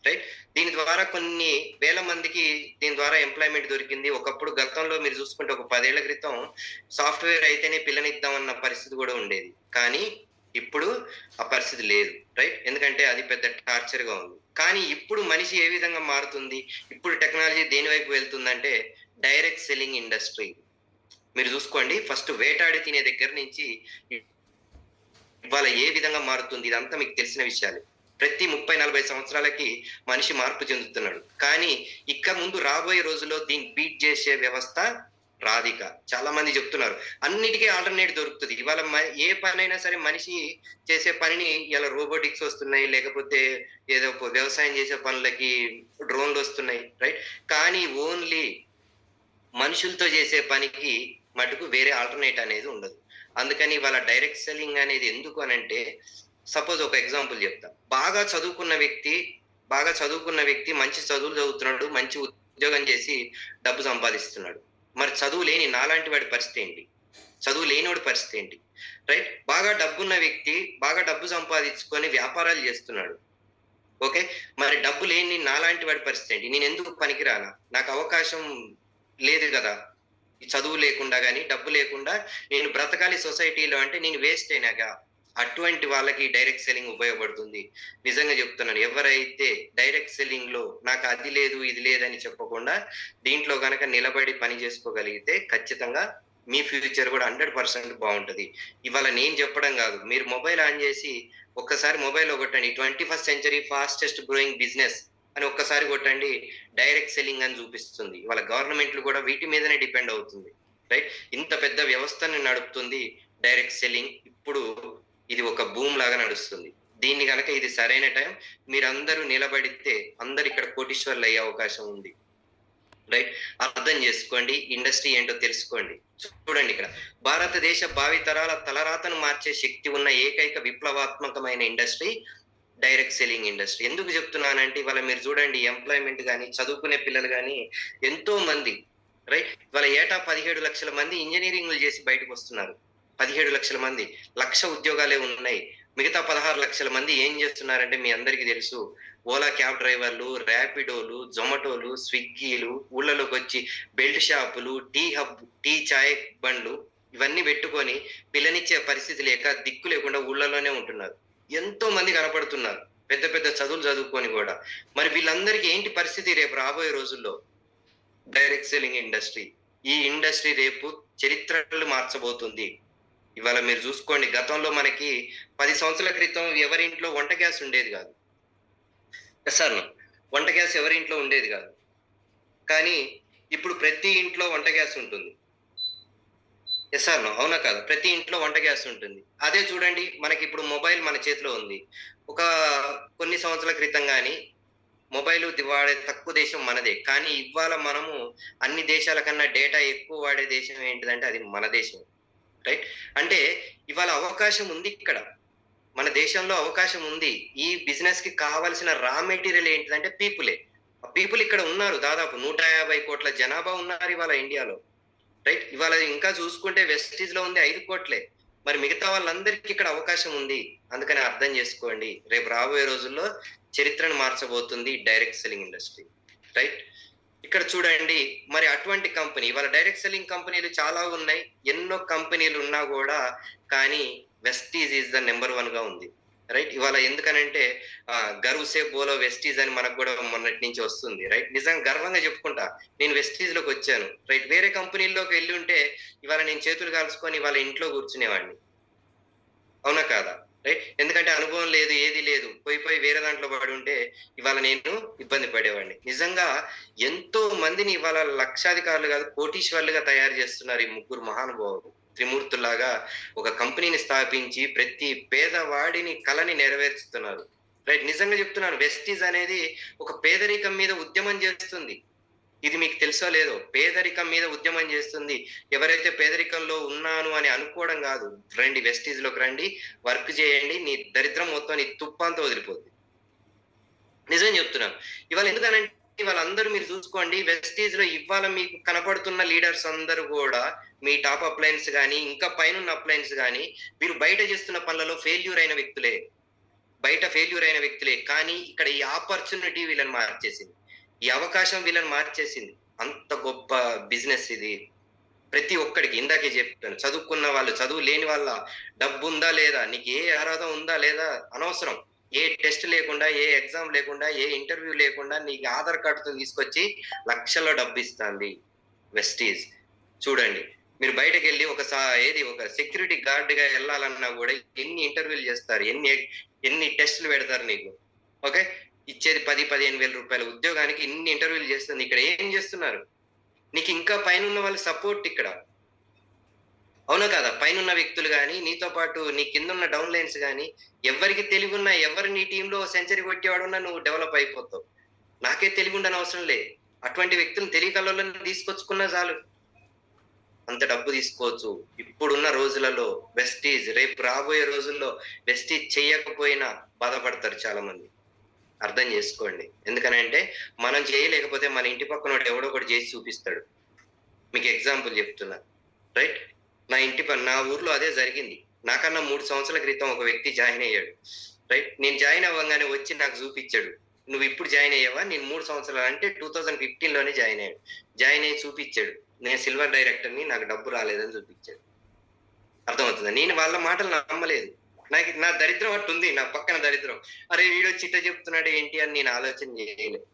రైట్. దీని ద్వారా కొన్ని వేల మందికి దీని ద్వారా ఎంప్లాయ్మెంట్ దొరికింది. ఒకప్పుడు గతంలో మీరు చూసుకుంటే ఒక 10 ఏళ్ల క్రితం సాఫ్ట్వేర్ అయితేనే పిల్లనిద్దామన్న పరిస్థితి కూడా ఉండేది. కానీ ఇప్పుడు ఆ పరిస్థితి లేదు. రైట్. ఎందుకంటే అది పెద్ద టార్చర్ గా ఉంది. కానీ ఇప్పుడు మనిషి ఏ విధంగా మారుతుంది, ఇప్పుడు టెక్నాలజీ దేని వైపు వెళ్తుందంటే డైరెక్ట్ సెల్లింగ్ ఇండస్ట్రీ. మీరు చూసుకోండి, ఫస్ట్ వేటాడి తినే దగ్గర నుంచి ఇవాళ ఏ విధంగా మారుతుంది, ఇదంతా మీకు తెలిసిన విషయాలే. ప్రతి 30-40 సంవత్సరాలకి మనిషి మార్పు చెందుతున్నాడు. కానీ ఇక ముందు రాబోయే రోజుల్లో దీన్ని బీట్ చేసే వ్యవస్థ రాదిక. చాలా మంది చెప్తున్నారు అన్నిటికీ ఆల్టర్నేట్ దొరుకుతుంది. ఇవాళ ఏ పనైనా సరే మనిషి చేసే పనిని ఇలా రోబోటిక్స్ వస్తున్నాయి, లేకపోతే ఏదో వ్యవసాయం చేసే పనులకి డ్రోన్లు వస్తున్నాయి. రైట్. కానీ ఓన్లీ మనుషులతో చేసే పనికి మటుకు వేరే ఆల్టర్నేట్ అనేది ఉండదు. అందుకని ఇవాళ డైరెక్ట్ సెల్లింగ్ అనేది ఎందుకు అనంటే, సపోజ్ ఒక ఎగ్జాంపుల్ చెప్తా. బాగా చదువుకున్న వ్యక్తి మంచి చదువులు చదువుతున్నాడు, మంచి ఉద్యోగం చేసి డబ్బు సంపాదిస్తున్నాడు. మరి చదువు లేని నాలాంటి వాడి పరిస్థితి ఏంటి? చదువు లేనివాడి పరిస్థితి ఏంటి? రైట్. బాగా డబ్బున్న వ్యక్తి బాగా డబ్బు సంపాదించుకొని వ్యాపారాలు చేస్తున్నాడు. ఓకే. మరి డబ్బు లేని నాలాంటి వాడి పరిస్థితి ఏంటి? నేను ఎందుకు పనికిరానా? నాకు అవకాశం లేదు కదా. చదువు లేకుండా కానీ డబ్బు లేకుండా నేను బ్రతకాలి సొసైటీలో అంటే నేను వేస్ట్ అయినాగా. అటువంటి వాళ్ళకి డైరెక్ట్ సెల్లింగ్ ఉపయోగపడుతుంది. నిజంగా చెప్తున్నాను, ఎవరైతే డైరెక్ట్ సెల్లింగ్ లో నాకు అది లేదు ఇది లేదని చెప్పకుండా దీంట్లో గనక నిలబడి పని చేసుకోగలిగితే ఖచ్చితంగా మీ ఫ్యూచర్ కూడా 100% బాగుంటది. ఇవాళ నేను చెప్పడం కాదు, మీరు మొబైల్ ఆన్ చేసి ఒక్కసారి మొబైల్ కొట్టండి, 21st century fastest growing business అని ఒక్కసారి కొట్టండి, డైరెక్ట్ సెల్లింగ్ అని చూపిస్తుంది. ఇవాళ గవర్నమెంట్లు కూడా వీటి మీదనే డిపెండ్ అవుతుంది. రైట్. ఇంత పెద్ద వ్యవస్థని నడుపుతుంది డైరెక్ట్ సెల్లింగ్. ఇప్పుడు ఇది ఒక భూమి లాగా నడుస్తుంది. దీన్ని గనక ఇది సరైన టైం మీరందరూ నిలబడితే అందరూ ఇక్కడ కోటీశ్వరులు అయ్యే అవకాశం ఉంది. రైట్? అర్థం చేసుకోండి. ఇండస్ట్రీ ఏంటో తెలుసుకోండి. చూడండి ఇక్కడ భారతదేశ భావితరాల తలరాతను మార్చే శక్తి ఉన్న ఏకైక విప్లవాత్మకమైన ఇండస్ట్రీ డైరెక్ట్ సెల్లింగ్ ఇండస్ట్రీ. ఎందుకు చెప్తున్నానంటే ఇవాళ మీరు చూడండి ఎంప్లాయ్‌మెంట్ గాని, చదువుకునే పిల్లలు గాని ఎంతో మంది రైట్? ఇవాళ ఏటా 17 లక్షల మంది ఇంజినీరింగ్‌లు చేసి బయటకొస్తున్నారు. 17 లక్షల మంది. 1,00,000 ఉద్యోగాలే ఉన్నాయి. మిగతా 16 లక్షల మంది ఏం చేస్తున్నారంటే మీ అందరికీ తెలుసు. ఓలా క్యాబ్ డ్రైవర్లు, ర్యాపిడోలు, జొమాటోలు, స్విగ్గీలు, ఊళ్ళలోకొచ్చి బెల్ట్ షాపులు, టీ చాయ్ బండ్లు ఇవన్నీ పెట్టుకొని పిల్లనిచ్చే పరిస్థితి లేక దిక్కు లేకుండా ఊళ్ళలోనే ఉంటున్నారు. ఎంతో మంది కనపడుతున్నారు. పెద్ద పెద్ద చదువులు చదువుకొని కూడా. మరి వీళ్ళందరికీ ఏంటి పరిస్థితి రేపు రాబోయే రోజుల్లో? Direct selling industry. ఈ ఇండస్ట్రీ రేపు చరిత్రలు మార్చబోతుంది. ఇవాళ మీరు చూసుకోండి గతంలో మనకి 10 సంవత్సరాల క్రితం ఎవరింట్లో వంట గ్యాస్ ఉండేది కాదు. సార్ వంట గ్యాస్ ఎవరింట్లో ఉండేది కాదు. కానీ ఇప్పుడు ప్రతి ఇంట్లో వంట గ్యాస్ ఉంటుంది. సార్ అవునా కాదా? ప్రతి ఇంట్లో వంట గ్యాస్ ఉంటుంది. అదే చూడండి మనకి ఇప్పుడు మొబైల్ మన చేతిలో ఉంది. ఒక కొన్ని సంవత్సరాల క్రితం గాని మొబైల్ వాడే తక్కువ దేశం మనదే. కానీ ఇవాళ మనము అన్ని దేశాల కన్నా డేటా ఎక్కువ వాడే దేశం ఏంటిదంటే అది మన దేశం. రైట్? అంటే ఇవాళ అవకాశం ఉంది ఇక్కడ. మన దేశంలో అవకాశం ఉంది. ఈ బిజినెస్‌కి కావాల్సిన రా మెటీరియల్ ఏంటిదంటే పీపులే. ఆ పీపుల్ ఇక్కడ ఉన్నారు. దాదాపు 150 కోట్ల జనాభా ఉన్నారు ఇవాళ ఇండియాలో. రైట్? ఇవాళ ఇంకా చూసుకుంటే వెస్టీజ్‌లో ఉంది 5 కోట్లే. మరి మిగతా వాళ్ళందరికీ ఇక్కడ అవకాశం ఉంది. అందుకని అర్థం చేసుకోండి. రేపు రాబోయే రోజుల్లో చరిత్రను మార్చబోతుంది డైరెక్ట్ సెల్లింగ్ ఇండస్ట్రీ. రైట్? ఇక్కడ చూడండి మరి అటువంటి కంపెనీ ఇవాళ డైరెక్ట్ సెల్లింగ్ కంపెనీలు చాలా ఉన్నాయి. ఎన్నో కంపెనీలు ఉన్నా కూడా కానీ వెస్టీజ్ ఈస్ ద నంబర్ 1 గా ఉంది. రైట్? ఇవాళ ఎందుకనంటే గర్వ్ సే బోలో వెస్టీజ్ అని మనకు కూడా మొన్నటి నుంచి వస్తుంది. రైట్? నిజంగా గర్వంగా చెప్పుకుంటా. నేను వెస్టీజ్‌లోకి వచ్చాను. రైట్? వేరే కంపెనీల్లోకి వెళ్ళి ఉంటే ఇవాళ నేను చేతులు కాల్చుకొని ఇవాళ ఇంట్లో కూర్చునేవాడిని. అవునా కాదా? రైట్? ఎందుకంటే అనుభవం లేదు, ఏది లేదు. పోయి వేరే దాంట్లో పడి ఉంటే ఇవాళ నేను ఇబ్బంది పడేవాడిని. నిజంగా ఎంతో మందిని ఇవాళ లక్షాధికారులు కాదు కోటీశ్వరులుగా తయారు చేస్తున్నారు ఈ ముగ్గురు మహానుభావులు. త్రిమూర్తుల్లాగా ఒక కంపెనీని స్థాపించి ప్రతి పేదవాడిని కలని నెరవేర్చుతున్నారు. రైట్? నిజంగా చెప్తున్నాను. వెస్టీజ్ అనేది ఒక పేదరికం మీద ఉద్యమం చేస్తుంది. ఇది మీకు తెలుసో లేదో పేదరికం మీద ఉద్యమం చేస్తుంది. ఎవరైతే పేదరికంలో ఉన్నాను అని అనుకోవడం కాదు. రండి వెస్టీజ్‌లోకి రండి. వర్క్ చేయండి. నీ దరిద్రం మొత్తం నీ తుప్పంతా వదిలిపోద్ది. నిజం చెప్తున్నాను. ఇవాళ ఎందుకనంటే ఇవాళ అందరూ మీరు చూసుకోండి వెస్టీజ్‌లో ఇవాళ మీకు కనపడుతున్న లీడర్స్ అందరూ కూడా మీ టాప్ అప్లయన్స్ గాని, ఇంకా పైనున్న అప్లయన్స్ గాని వీరు బయట చేస్తున్న పనులలో ఫెయిల్యూర్ అయిన వ్యక్తులే. బయట ఫెయిల్యూర్ అయిన వ్యక్తులే. కానీ ఇక్కడ ఈ ఆపర్చునిటీ వీళ్ళని మార్చేసింది. ఈ అవకాశం వీళ్ళని మార్చేసింది. అంత గొప్ప బిజినెస్ ఇది. ప్రతి ఒక్కడికి ఇందాకే చెప్పాను. చదువుకున్న వాళ్ళు, చదువు లేని వాళ్ళ, డబ్బుందా లేదా, నీకు ఏ అర్హత ఉందా లేదా అనవసరం. ఏ టెస్ట్ లేకుండా, ఏ ఎగ్జామ్ లేకుండా, ఏ ఇంటర్వ్యూ లేకుండా నీకు ఆధార్ కార్డ్‌తో తీసుకొచ్చి లక్షల్లో డబ్బిస్తాంది వెస్టీజ్. చూడండి. మీరు బయటకెళ్ళి ఒక సెక్యూరిటీ గార్డ్‌గా ఎళ్ళాలన్నా గూడా ఎన్ని ఇంటర్వ్యూలు చేస్తారు. ఎన్ని టెస్ట్‌లు పెడతారు నీకు. ఓకే. ఇచ్చేది 10, 15,000 రూపాయల ఉద్యోగానికి ఇన్ని ఇంటర్వ్యూలు చేస్తుంది. ఇక్కడ ఏం చేస్తున్నారు? నీకు ఇంకా పైనున్న వాళ్ళ సపోర్ట్ ఇక్కడ. అవునా కాదా? పైనున్న వ్యక్తులు గాని, నీతో పాటు నీ కిందున్న డౌన్ లైన్స్ గాని, ఎవ్వరికి తెలివున్నా, ఎవరు నీ టీమ్‌లో సెంచరీ కొట్టేవాడున్నా నువ్వు డెవలప్ అయిపోతావు. నాకే తెలివుండనవసరం లే. అటువంటి వ్యక్తులను తెలివికల్లోళ్ళని తీసుకొచ్చుకున్నా చాలు. అంత డబ్బు తీసుకోవచ్చు. ఇప్పుడున్న రోజులలో వెస్టీజ్ రేపు రాబోయే రోజుల్లో వెస్టీజ్ చేయకపోయినా బాధపడతారు చాలా మంది. అర్థం చేసుకోండి. ఎందుకనంటే మనం చేయలేకపోతే మన ఇంటి పక్కనోడు ఎవడో ఒకడు చేసి చూపిస్తాడు. మీకు ఎగ్జాంపుల్ చెప్తున్నా. రైట్? నా ఊర్లో అదే జరిగింది. నాకన్నా 3 సంవత్సరాల క్రితం ఒక వ్యక్తి జాయిన్ అయ్యాడు. రైట్? నేను జాయిన్ అవ్వంగానే వచ్చి నాకు చూపిచ్చాడు. నువ్వు ఇప్పుడు జాయిన్ అయ్యావా? నేను 3 సంవత్సరాలు అంటే 2015లోనే జాయిన్ అయ్యాడు. జాయిన్ అయ్యి చూపిచ్చాడు. నేను సిల్వర్ డైరెక్టర్‌ని నాకు డబ్బు రాలేదని చూపిచ్చాడు. అర్థమవుతుందా? నేను వాళ్ళ మాటలు నమ్మలేదు. నా దరిద్రం అట్టుంది. నా పక్కన దరిద్రం. అరే వీడొచ్చి ఇట్ట చెప్తున్నాడు ఏంటి అని నేను ఆలోచన చేయలేదు.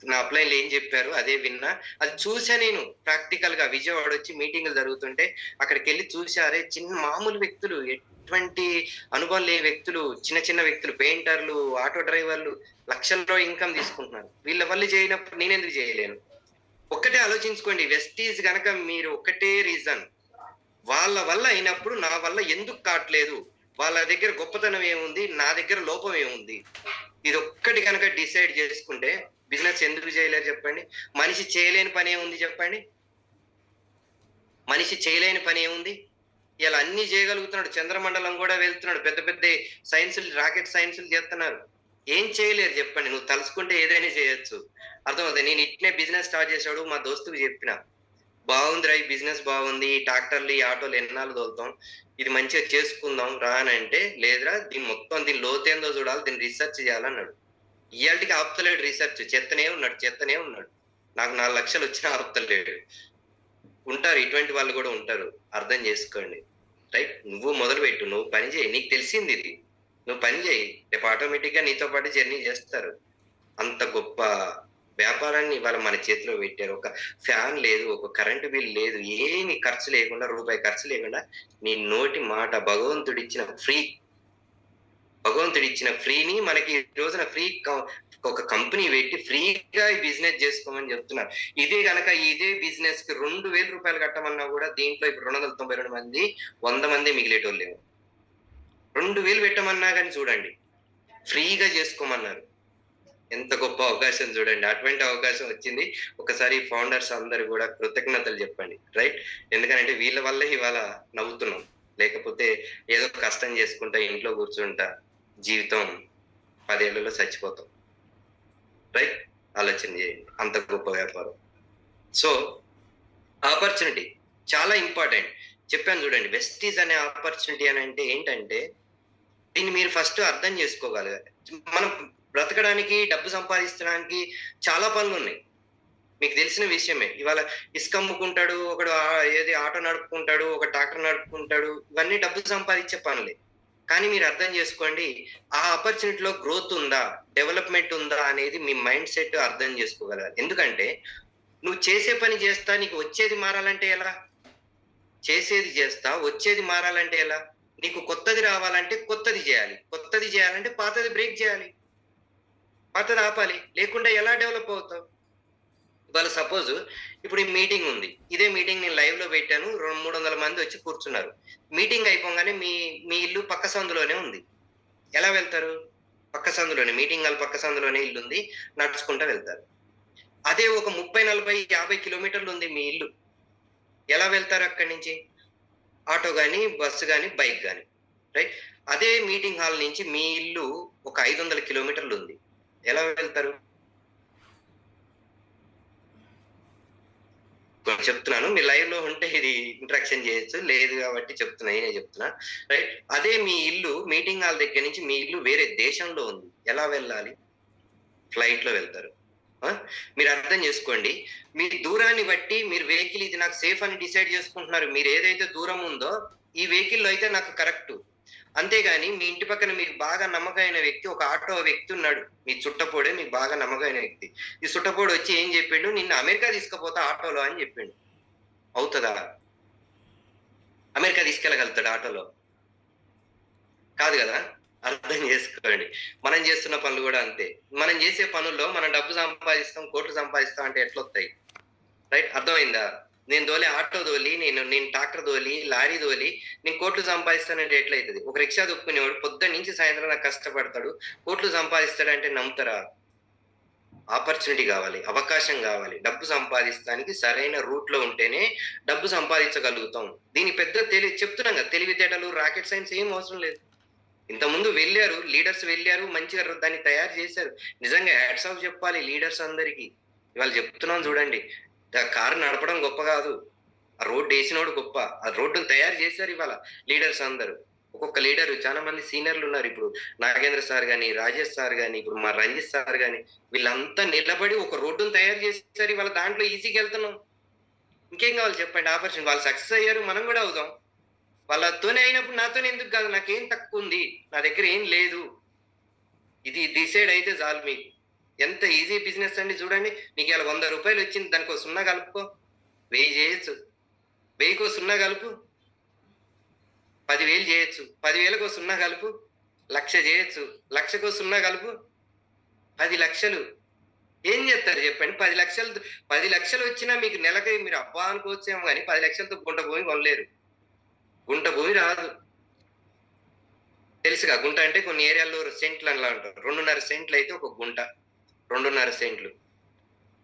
నా అప్లైన్‌లో ఏం చెప్పారు అదే విన్నా. అది చూసా నేను ప్రాక్టికల్‌గా విజయవాడ వచ్చి మీటింగులు జరుగుతుంటే అక్కడికెళ్ళి చూసా. అరే మామూలు వ్యక్తులు ఎటువంటి అనుభవం లేని వ్యక్తులు, చిన్న చిన్న వ్యక్తులు, పెయింటర్లు, ఆటో డ్రైవర్లు లక్షల్లో ఇన్‌కమ్ తీసుకుంటున్నారు. వీళ్ళ వల్ల చేయనప్పుడు నేనెందుకు చేయలేను? ఒక్కటే ఆలోచించుకోండి. వెస్టీజ్ గనక మీరు ఒక్కటే రీజన్ వాళ్ళ వల్ల అయినప్పుడు నా వల్ల ఎందుకు కాట్లేదు? వాళ్ళ దగ్గర గొప్పతనం ఏముంది, నా దగ్గర లోపం ఏముంది, ఇది ఒక్కటి కనుక డిసైడ్ చేసుకుంటే బిజినెస్ ఎందుకు చేయలేరు చెప్పండి? మనిషి చేయలేని పని ఏముంది చెప్పండి? మనిషి చేయలేని పని ఏముంది? ఇలా అన్ని చేయగలుగుతున్నాడు, చంద్రమండలం కూడా వెళ్తున్నాడు, పెద్ద పెద్ద సైన్సులు, రాకెట్ సైన్సులు చేస్తున్నారు. ఏం చేయలేరు చెప్పండి? నువ్వు తలుసుకుంటే ఏదైనా చేయొచ్చు. అర్థమవుతుంది. నేను ఇట్లే బిజినెస్ స్టార్ట్ చేసాడు, మా దోస్తుకు చెప్పిన, బాగుందిరా ఈ బిజినెస్ బాగుంది, ఈ ట్రాక్టర్లు ఈ ఆటోలు ఎన్నాళ్ళు తోలుతాం, ఇది మంచిగా చేసుకుందాం రా అని అంటే, లేదురా దీని మొత్తం దీని లోతేందో చూడాలి, దీన్ని రీసెర్చ్ చేయాలన్నాడు. ఇయాల్టికి ఆపుతలేడు రీసెర్చ్, చెత్తనే ఉన్నాడు. నాకు 4 లక్షలు వచ్చినా ఆపుతలేడు. ఉంటారు, ఇటువంటి వాళ్ళు కూడా ఉంటారు, అర్థం చేసుకోండి. రైట్? నువ్వు మొదలుపెట్టు, నువ్వు పని చేయి, నీకు తెలిసింది ఇది, నువ్వు పని చేయి, రేపు ఆటోమేటిక్ గా నీతో పాటు జర్నీ చేస్తారు. అంత గొప్ప వ్యాపారాన్ని ఇవాళ మన చేతిలో పెట్టారు. ఒక ఫ్యాన్ లేదు, ఒక కరెంటు బిల్ లేదు, ఏమి ఖర్చు లేకుండా, రూపాయి ఖర్చు లేకుండా నీ నోటి మాట, భగవంతుడిచ్చిన ఫ్రీని మనకి ఈ రోజున ఒక కంపెనీ పెట్టి ఫ్రీగా ఈ బిజినెస్ చేసుకోమని చెప్తున్నారు. ఇదే బిజినెస్ కి 2,000 రూపాయలు కట్టమన్నా కూడా దీంట్లో ఇప్పుడు 292 మంది, 100 మంది మిగిలేటోళ్ళు లేవు. 2,000 పెట్టమన్నా కానీ చూడండి, ఫ్రీగా చేసుకోమన్నారు. ఎంత గొప్ప అవకాశం చూడండి. అటువంటి అవకాశం వచ్చింది. ఒకసారి ఫౌండర్స్ అందరు కూడా కృతజ్ఞతలు చెప్పండి. రైట్? ఎందుకంటే వీళ్ళ వల్ల ఇవాళ నవ్వుతున్నాం, లేకపోతే ఏదో కష్టం చేసుకుంటా ఇంట్లో కూర్చుంటా జీవితం 10 ఏళ్లలో చచ్చిపోతాం. రైట్? ఆలోచన చేయండి. అంత గొప్ప వ్యాపారం. సో ఆపర్చునిటీ చాలా ఇంపార్టెంట్. చెప్పాను చూడండి, వెస్టీజ్ అనే ఆపర్చునిటీ అని అంటే ఏంటంటే, దీన్ని మీరు ఫస్ట్ అర్థం చేసుకోగలగాలి. మనం బ్రతకడానికి, డబ్బు సంపాదించడానికి చాలా పనులు ఉన్నాయి. మీకు తెలిసిన విషయమే. ఇవాళ ఇసుక అమ్ముకుంటాడు, ఒకడు ఏది ఆటో నడుపుకుంటాడు, ఒక ట్రాక్టర్ నడుపుకుంటాడు, ఇవన్నీ డబ్బు సంపాదించే పనులే. కానీ మీరు అర్థం చేసుకోండి, ఆ ఆపర్చునిటీలో గ్రోత్ ఉందా, డెవలప్మెంట్ ఉందా అనేది మీ మైండ్ సెట్ అర్థం చేసుకోగలగాలి. ఎందుకంటే నువ్వు చేసే పని చేస్తా నీకు వచ్చేది మారాలంటే ఎలా? చేసేది చేస్తా వచ్చేది మారాలంటే ఎలా? నీకు కొత్తది రావాలంటే కొత్తది చేయాలి, కొత్తది చేయాలంటే పాతది బ్రేక్ చేయాలి, పాతది ఆపాలి, లేకుండా ఎలా డెవలప్ అవుతావు? ఇవాళ సపోజ్ ఇప్పుడు ఈ మీటింగ్ ఉంది, ఇదే మీటింగ్ నేను లైవ్ లో పెట్టాను, 200-300 మంది వచ్చి కూర్చున్నారు. మీటింగ్ అయిపోగానే మీ ఇల్లు పక్క సందులోనే ఉంది, ఎలా వెళ్తారు? పక్క సందులోనే, మీటింగ్ హాల్ పక్క సందులోనే ఇల్లు ఉంది, నడుచుకుంటూ వెళ్తారు. అదే ఒక 30-40-50 కిలోమీటర్లు ఉంది మీ ఇల్లు, ఎలా వెళ్తారు అక్కడి నుంచి? ఆటో కానీ, బస్సు కానీ, బైక్ కానీ. రైట్? అదే మీటింగ్ హాల్ నుంచి మీ ఇల్లు ఒక 500 కిలోమీటర్లు ఉంది, ఎలా వెళ్తారు? చెప్తున్నాను, మీరు లైవ్ లో ఉంటే ఇది ఇంట్రాక్షన్ చేయొచ్చు, లేదు కాబట్టి చెప్తున్నా, నేనే చెప్తున్నా. రైట్? అదే మీ ఇల్లు మీటింగ్ హాల్ దగ్గర నుంచి మీ ఇల్లు వేరే దేశంలో ఉంది, ఎలా వెళ్ళాలి? ఫ్లైట్ లో వెళ్తారు. మీరు అర్థం చేసుకోండి, మీ దూరాన్ని బట్టి మీరు వెహికల్ ఇది నాకు సేఫ్ అని డిసైడ్ చేసుకుంటున్నారు. మీరు ఏదైతే దూరం ఉందో ఈ వెహికల్లో అయితే నాకు కరెక్ట్. అంతేగాని మీ ఇంటి పక్కన మీకు బాగా నమ్మకమైన వ్యక్తి, ఒక ఆటో వ్యక్తి ఉన్నాడు, మీ చుట్టపోడే మీకు బాగా నమ్మకమైన వ్యక్తి. ఈ చుట్టపోడు వచ్చి ఏం చెప్పిండు, నిన్ను అమెరికా తీసుకుపోతా ఆటోలో అని చెప్పిండు. అవుతుందా? అమెరికా తీసుకెళ్ళగలుగుతాడు ఆటోలో? కాదు కదా. అర్థం చేసుకోండి. మనం చేస్తున్న పనులు కూడా అంతే. మనం చేసే పనుల్లో మనం డబ్బు సంపాదిస్తాం, కోట్లు సంపాదిస్తాం అంటే ఎట్లొస్తాయి? రైట్? అర్థమైందా? నేను ఆటో తోలి, నేను ట్రాక్టర్ తోలి, లారీ తోలి నేను కోట్లు సంపాదిస్తానంటే ఎట్లయితుంది? ఒక రిక్షా దొక్కునేవాడు పొద్దున్న నుంచి సాయంత్రం నాకు కష్టపడతాడు, కోట్లు సంపాదిస్తాడంటే నమ్ముతారా? ఆపర్చునిటీ కావాలి, అవకాశం కావాలి. డబ్బు సంపాదిస్తానికి సరైన రూట్ లో ఉంటేనే డబ్బు సంపాదించగలుగుతాం. దీని పెద్ద చెప్తున్నాం కదా, తెలివితేటలు, రాకెట్ సైన్స్ ఏం అవసరం లేదు. ఇంతకుముందు వెళ్ళారు, లీడర్స్ వెళ్ళారు, మంచిగా దాన్ని తయారు చేశారు. నిజంగా హ్యాట్స్ ఆఫ్ చెప్పాలి లీడర్స్ అందరికీ. ఇవాళ చెప్తున్నాం చూడండి, కారు నడపడం గొప్ప కాదు, ఆ రోడ్డు వేసినోడు గొప్ప. ఆ రోడ్డును తయారు చేశారు ఇవాళ లీడర్స్ అందరూ. ఒక్కొక్క లీడర్, చాలా మంది సీనియర్లు ఉన్నారు ఇప్పుడు, నాగేంద్ర సార్ గాని, రాజేష్ సార్ గాని, ఇప్పుడు మా రంజిత్ సార్ గాని, వీళ్ళంతా నిలబడి ఒక రోడ్డును తయారు చేశారు. ఇవాళ దాంట్లో ఈజీగా వెళ్తున్నాం. ఇంకేం కావాలి చెప్పండి? ఆపర్చునిటీ. వాళ్ళు సక్సెస్ అయ్యారు, మనం కూడా అవుదాం. వాళ్ళతోనే అయినప్పుడు నాతోనే ఎందుకు కాదు? నాకేం తక్కువ ఉంది, నా దగ్గర ఏం లేదు, ఇది డిసైడ్ అయితే చాలు. మీకు ఎంత ఈజీ బిజినెస్ అండి చూడండి. నీకు ఇలా 100 రూపాయలు వచ్చింది, దానికో 0 కలుపుకో, 1000 చేయొచ్చు. 1000కో 0 కలుపు, 10,000 చేయొచ్చు. 10,000కో 0 కలుపు, 1,00,000 చేయొచ్చు. 1,00,000కో 0 కలుపు, 10 లక్షలు. ఏం చేస్తారు చెప్పండి? 10 లక్షలు వచ్చినా మీకు నెలకి మీరు అబ్బా అనుకోవచ్చేమో, కానీ 10 లక్షలతో గుంట భూమి కొనలేరు. గుంట భూమి రాదు. తెలుసుగా గుంట అంటే కొన్ని ఏరియాల్లో సెంట్లు అలా అంటారు. 2.5 సెంట్లు అయితే ఒక గుంట. 2.5 సెంట్లు.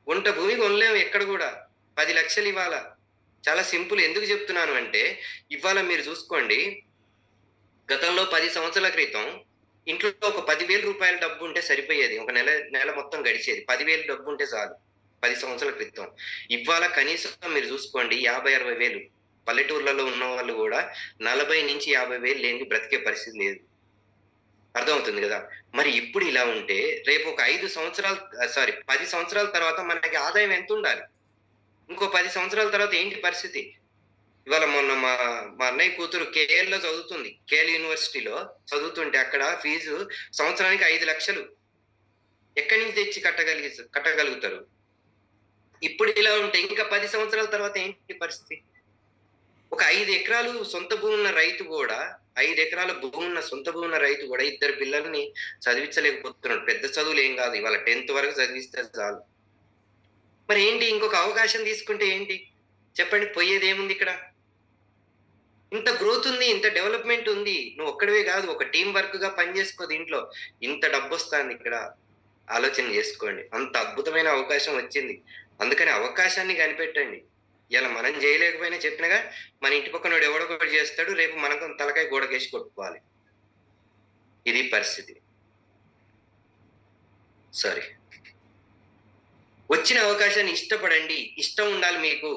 గుంట భూమి కొనలేము ఎక్కడ గూడా. 10,00,000 ఇవాళ. చాలా సింపుల్. ఎందుకు చెప్తున్నాను అంటే, ఇవాళ మీరు చూసుకోండి, గతంలో 10 సంవత్సరాల క్రితం ఇంట్లో ఒక రూ. 10,000 డబ్బుంటే సరిపోయేది. ఒక నెల మొత్తం గడిచేది. 10,000 డబ్బుంటే చాలు. 10 సంవత్సరాల క్రితం. ఇవాళ కనీసం మీరు చూసుకోండి 50, 60,000. పల్లెటూర్లలో ఉన్నవాళ్ళు గూడా 40,000-50,000 లేనిది బ్రతికే పరిస్థితి లేదు. అర్థమవుతుంది గదా! మరి ఇప్పుడు ఇలా ఉంటే రేపు ఒక 5 సంవత్సరాలు 10 సంవత్సరాల తర్వాత మనకి ఆదాయం ఎంతుండాలి? ఇంకో 10 సంవత్సరాల తర్వాత ఏంటి పరిస్థితి? ఇవాళ మొన్న మా మా అన్నయ్య కూతురు కేఎల్‌లో చదువుతుంది. కేఎల్ యూనివర్సిటీలో చదువుతుంటే అక్కడ ఫీజు సంవత్సరానికి 5,00,000. ఎక్కడి నుంచి తెచ్చి కట్టగలుగుతారు? ఇప్పుడు ఇలా ఉంటే ఇంకా 10 సంవత్సరాల తర్వాత ఏంటి పరిస్థితి? ఒక 5 ఎకరాలు సొంత భూమి ఉన్న రైతు గూడా 5 ఎకరాల భూమి ఉన్న సొంత భూమి ఉన్న రైతు గూడా ఇద్దరు పిల్లల్ని చదివించలేకపోతున్నాడు. పెద్ద చదువులేం గాదు. ఇవాళ 10థ్ వరకు చదివిస్తే చాలు. మరి ఏంటి ఇంకొక అవకాశం తీసుకుంటే ఏంటి? చెప్పండి పోయేదేముంది ఇక్కడ? ఇంత గ్రోత్ ఉంది. ఇంత డెవలప్‌మెంట్ ఉంది. నువ్వు ఒక్కడివే గాదు. ఒక టీమ్ వర్క్‌గా పని జేసుకో దీంట్లో. ఇంత డబ్బొస్తాంది ఇక్కడ. ఆలోచన జేసుకోండి. అంత అద్భుతమైన అవకాశం వచ్చింది. అందుకని అవకాశాన్ని కనిపెట్టండి. ఇయాల మనం జేయలేకపోయినా చెప్పినగా మన ఇంటి పక్కనోడు ఎవడో ఒకడు జేస్తాడు. రేపు మనం తలకాయ గోడకేసి కొట్టుకోవాలి. ఇది పరిస్థితి. సారీ. వచ్చిన అవకాశాన్ని ఇష్టపడండి. ఇష్టం ఉండాలి మీకు.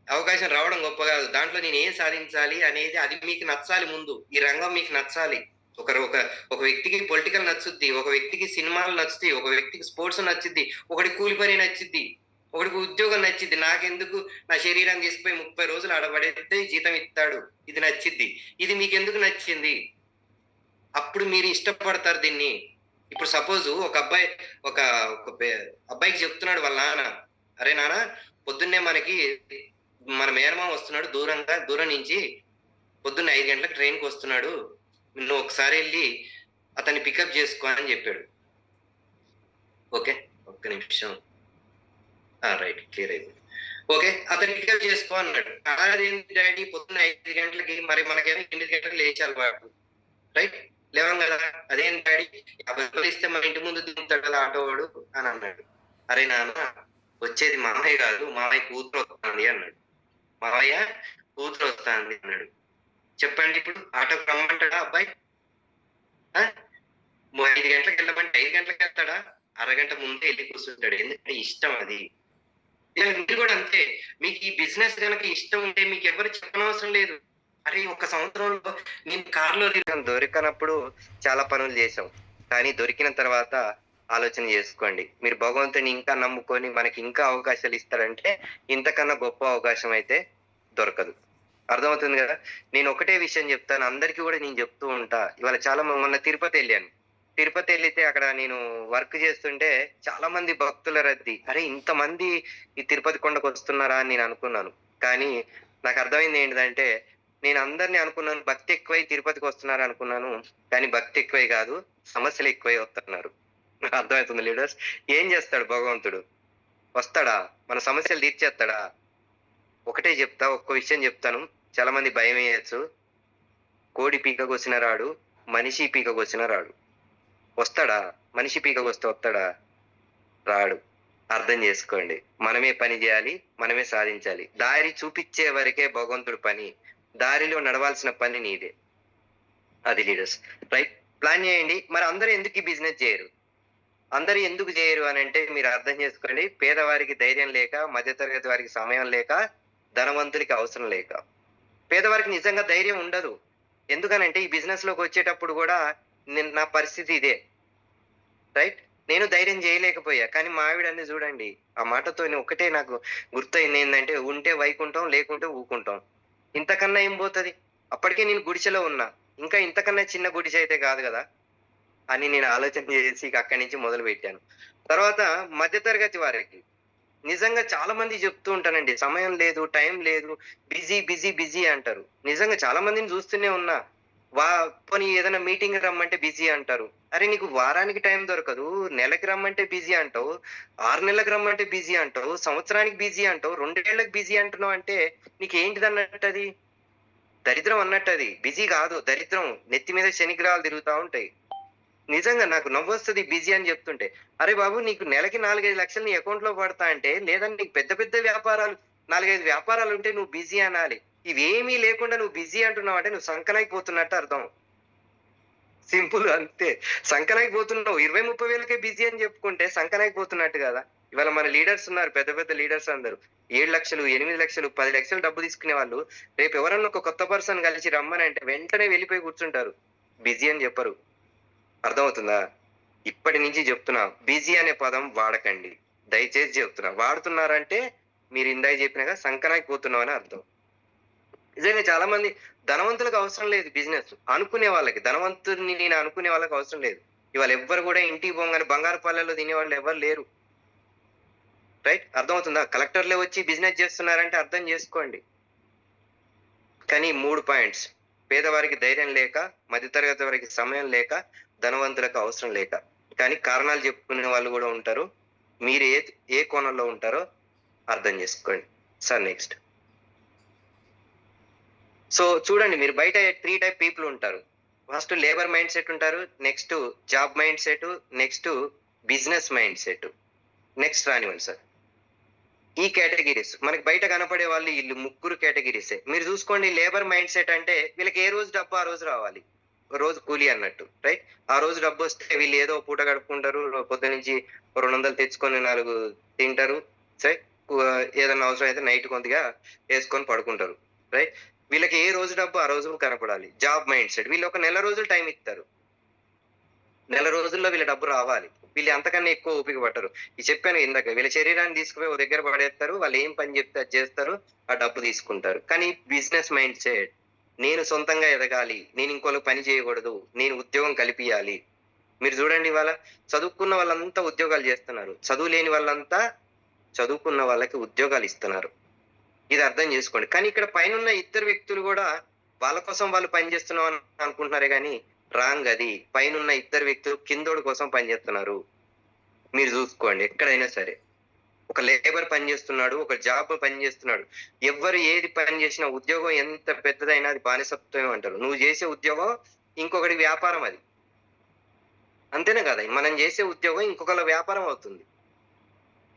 అవకాశం రావడం గొప్ప గాదు. దాంట్లో నేనేం సాధించాలి అనేది అది మీకు నచ్చాలి ముందు. ఈ రంగం మీకు నచ్చాలి. ఒక వ్యక్తికి పొలిటికల్ నచ్చుద్ది. ఒక వ్యక్తికి సినిమాలు నచ్చుతాయి. ఒక వ్యక్తికి స్పోర్ట్స్ నచ్చిద్ది. ఒకడికి కూలి పని నచ్చిద్ది. ఒకడికి ఉద్యోగం నచ్చిద్ది. నాకెందుకు నా శరీరాన్ని తీసుకుపోయి 30 రోజులు ఆడ పడేస్తే జీతం ఇత్తాడు. ఇది నచ్చిద్ది. ఇది మీకెందుకు నచ్చింది? అప్పుడు మీరు ఇష్టపడతారు దీన్ని. ఇప్పుడు సపోజు ఒక అబ్బాయి ఒక ఒక పే అబ్బాయికి చెప్తున్నాడు వాళ్ళ నాన్న, "అరే నాన్న పొద్దున్నే మన మేనమామ వస్తున్నాడు దూరం నుంచి పొద్దున్న 5 గంటలకు ట్రైన్‌కొస్తున్నాడు. నువ్వు ఒకసారి ఎళ్లి అతన్ని పికప్ చేసుకో" అని చెప్పాడు. ఓకే. ఒక్క నిమిషం. రైట్. క్లియర్ అయిపోయింది. ఓకే. అతన్ని పికప్ చేసుకో అన్నాడు. అదేంటి డాడీ పొద్దున్న 5 గంటలకి మరి మనకేమో 8 గంటలకు లేచే అలవాటు. రైట్? లేవం గదా! అదేంటి డాడీ రూ. 50 ఇస్తే మన ఇంటి ముందు దింపుతాడు కదా ఆటో వాడు అని అన్నాడు. అరే నాన్న వచ్చేది మామయ్య గాదు, మామయ్య కూతురు వస్తాంది అన్నాడు. మామయ్య కూతురు వస్తాంది అన్నాడు. చెప్పండి ఇప్పుడు ఆటోకి రమ్మంటాడా అబ్బాయి? ఆ! 5 గంటలకు వెళ్ళమంటే 5 గంటలకు వెళ్తాడా? అరగంట ముందే ఎళ్లి కూర్చుంటాడు. ఎందుకంటే ఇష్టం అది. ఇలా మీరు కూడా అంతే. మీకు ఈ బిజినెస్ గనక ఇష్టం ఉంటే మీకెవ్వరు చెప్పనవసరం లేదు. అరే! ఒక సంవత్సరంలో నేను కార్‌లో తిరిగాను. దొరకనప్పుడు చాలా పనులు చేశాం. కానీ దొరికిన తర్వాత ఆలోచన చేసుకోండి. మీరు భగవంతుడిని ఇంకా నమ్ముకొని మనకి ఇంకా అవకాశాలు ఇస్తాడంటే ఇంతకన్నా గొప్ప అవకాశం అయితే దొరకదు. అర్థమవుతుంది గదా! నేను ఒకటే విషయం చెప్తాను. అందరికీ కూడా నేను చెప్తూ ఉంటా. ఇవాళ మొన్న తిరుపతెళ్ళాను. తిరుపతెళ్ళితే అక్కడ నేను వర్క్ చేస్తుంటే చాలా మంది భక్తుల రద్దీ. అరే! ఇంతమంది ఈ తిరుపతి కొండకొస్తున్నారా అని నేను అనుకున్నాను. కానీ నాకు అర్థమైంది ఏంటిదంటే నేను అందరిని అనుకున్నాను భక్తి ఎక్కువై తిరుపతికొస్తున్నారు అనుకున్నాను. కానీ భక్తి ఎక్కువై గాదు, సమస్యలు ఎక్కువై వస్తున్నారు. అర్థమవుతుందా లీడర్స్? ఏం చేస్తాడు భగవంతుడు? వస్తాడా? మన సమస్యలు తీర్చేస్తాడా? ఒకటే చెప్తా. ఒక్క విషయం చెప్తాను. చాలా మంది భయమేయొచ్చు. కోడి పీక కోసిన రాడు, మనిషి పీక కోసిన రాడు. వస్తాడా? మనిషి పీక కోస్తే వస్తాడా? రాడు. అర్థం చేసుకోండి. మనమే పని జేయాలి. మనమే సాధించాలి. దారి చూపిచ్చే వరకే భగవంతుడి పని. దారిలో నడవాల్సిన పని నీదే. అది లీడర్స్. రైట్? ప్లాన్ చేయండి. మరి అందరూ ఎందుకు ఈ బిజినెస్ జేయరు? అందరూ ఎందుకు జేయరు అనంటే మీరు అర్థం చేసుకోండి. పేదవారికి ధైర్యం లేక, మధ్య తరగతి వారికి సమయం లేక, ధనవంతులకి అవసరం లేక. పేదవారికి నిజంగా ధైర్యం ఉండదు. ఎందుకనంటే ఈ బిజినెస్‌లోకి వచ్చేటప్పుడు గూడా నా పరిస్థితి ఇదే. రైట్? నేను ధైర్యం చేయలేకపోయా. కానీ మా ఆవిడని చూడండి. ఆ మాటతోని ఒకటే నాకు గుర్తయిందేందంటే, ఉంటే వైకుంఠం, లేకుంటే ఊకుంటాం. ఇంతకన్నా ఏం పోతది? అప్పటికే నేను గుడిసెలో ఉన్నా. ఇంకా ఇంతకన్నా చిన్న గుడిసె అయితే కాదు గదా! అని నేను ఆలోచన చేసి ఇక అక్కడి నుంచి మొదలుపెట్టాను. తర్వాత మధ్య తరగతి వారికి నిజంగా చాలా మంది చెప్తూ ఉంటానండి. సమయం లేదు, టైం లేదు, బిజీ అంటారు. నిజంగా చాలా మందిని చూస్తూనే ఉన్నా. వా పోనీ ఏదైనా మీటింగ్‌కి రమ్మంటే బిజీ అంటారు. అరె! నీకు వారానికి టైం దొరకదు. నెలకి రమ్మంటే బిజీ అంటావు. 6 నెలలకు రమ్మంటే బిజీ అంటావు. సంవత్సరానికి బిజీ అంటావు. 2 ఏళ్లకు బిజీ అంటున్నావు అంటే నీకేంటిదన్నట్టది? దరిద్రం అన్నట్టు అది. బిజీ కాదు దరిద్రం. నెత్తి మీద శనిగ్రహాలు తిరుగుతా ఉంటాయి. నిజంగా నాకు నవ్వొస్తది బిజీ అని చెప్తుంటే. అరె బాబు నీకు నెలకి 4, 5 లక్షలు నీ అకౌంట్‌లో పడతా అంటే, లేదంటే నీకు పెద్ద పెద్ద వ్యాపారాలు 4, 5 వ్యాపారాలుంటే నువ్వు బిజీ అనాలి. ఇవేమీ లేకుండా నువ్వు బిజీ అంటున్నావంటే నువ్వు సంకనాకిపోతున్నట్టు అర్థం. సింపుల్ అంతే. సంకనాకిపోతున్నావు. 20, 30 వేలకే బిజీ అని చెప్పుకుంటే సంకనాకిపోతున్నట్టు కదా! ఇవాళ మన లీడర్స్ ఉన్నారు. పెద్ద పెద్ద లీడర్స్ అందరూ. 7,00,000, 8,00,000, 10,00,000 డబ్బు తీసుకునే వాళ్ళు రేపు ఎవరన్నా ఒక కొత్త పర్సన్ కలిసి రమ్మనంటే వెంటనే వెళ్ళిపోయి కూర్చుంటారు. బిజీ అని చెప్పరు. అర్థమవుతుందా? ఇప్పటి నుంచి చెప్తున్నా. బిజీ అనే పదం వాడకండి. దయచేసి చెప్తున్నా. వాడుతున్నారంటే మీరు ఇందాక చెప్పినగా సంకనాకిపోతున్నావు అని అర్థం. నిజంగా చాలా మంది ధనవంతులకు అవసరం లేదు బిజినెస్. అనుకునే వాళ్ళకి. ధనవంతుడిని నేను అనుకునే వాళ్ళకి అవసరం లేదు. ఇవాళ ఎవ్వరు కూడా ఇంటికి పోంగానే బంగారు పళ్ళెల్లో తినేవాళ్ళు ఎవ్వరు లేరు. రైట్? అర్థమవుతుందా? కలెక్టర్‌లే వచ్చి బిజినెస్ చేస్తున్నారంటే అర్థం చేసుకోండి. కానీ 3 పాయింట్స్. పేదవారికి ధైర్యం లేక, మధ్యతరగతి వారికి సమయం లేక, ధనవంతులకు అవసరం లేక. కానీ కారణాలు చెప్పుకునే వాళ్ళు గూడా ఉంటారు. మీరు ఏ కోణంలో ఉంటారో అర్థం చేసుకోండి. Sir next. సో చూడండి మీరు బయట 3 టైప్ పీపుల్ ఉంటారు. ఫస్ట్ లేబర్ మైండ్ సెట్ ఉంటారు. Next job mind set. Next business mind set. Next రానివ్వండి సార్. ఈ కేటగిరీస్ మనకి బయట కనపడే వాళ్ళు ఈళ్ళు ముగ్గురు కేటగిరీసే. మీరు చూసుకోండి లేబర్ మైండ్ సెట్ అంటే వీళ్ళకి ఏ రోజు డబ్బు ఆ రోజు రావాలి. రోజు కూలీ అన్నట్టు. రైట్? ఆ రోజు డబ్బొస్తే వీళ్ళు ఏదో పూట గడుపుకుంటారు. పొద్దున్నుంచి 200 తెచ్చుకొని 4 తింటారు. సరే ఏదన్నా అవసరం అయితే నైట్ కొద్దిగా యేసుకొని పడుకుంటారు. రైట్? వీళ్ళకి ఏ రోజు డబ్బు ఆ రోజు కనపడాలి. Job mind set. వీళ్ళు ఒక నెల రోజులు టైం ఇస్తారు. నెల రోజుల్లో వీళ్ళ డబ్బు రావాలి. వీళ్ళు అంతకన్నా ఎక్కువ ఓపిక పట్టరు. చెప్పాను ఇందాక వీళ్ళ శరీరాన్ని తీసుకుపోయి ఓ దగ్గర పడేస్తారు. వాళ్ళు ఏం పని చెప్తే అది చేస్తారు. ఆ డబ్బు తీసుకుంటారు. కానీ బిజినెస్ మైండ్ సెట్. నేను సొంతంగా ఎదగాలి. నేను ఇంకోళ్ళకి పని చేయకూడదు. నేను ఉద్యోగం కల్పియాలి. మీరు చూడండి ఇవాళ చదువుకున్న వాళ్ళంతా ఉద్యోగాలు చేస్తున్నారు. చదువు లేని వాళ్ళంతా చదువుకున్న వాళ్ళకి ఉద్యోగాలు ఇస్తున్నారు. ఇది అర్థం చేసుకోండి. కానీ ఇక్కడ పైనున్న ఇద్దరు వ్యక్తులు కూడా వాళ్ళ కోసం వాళ్ళు పని చేస్తున్నాం అని అనుకుంటున్నారే గానీ రాంగ్ అది. పైనున్న ఇద్దరు వ్యక్తులు కిందోడి కోసం పనిచేస్తున్నారు. మీరు చూసుకోండి ఎక్కడైనా సరే. ఒక లేబర్ పని చేస్తున్నాడు. ఒక జాబ్ పని చేస్తున్నాడు. ఎవ్వరు ఏది పని చేసినా ఉద్యోగం ఎంత పెద్దదైనా అది బానిసత్వమే అంటారు. నువ్వు చేసే ఉద్యోగం ఇంకొకటి వ్యాపారం అది. అంతేనే కదా! మనం చేసే ఉద్యోగం ఇంకొకళ్ళ వ్యాపారం అవుతుంది.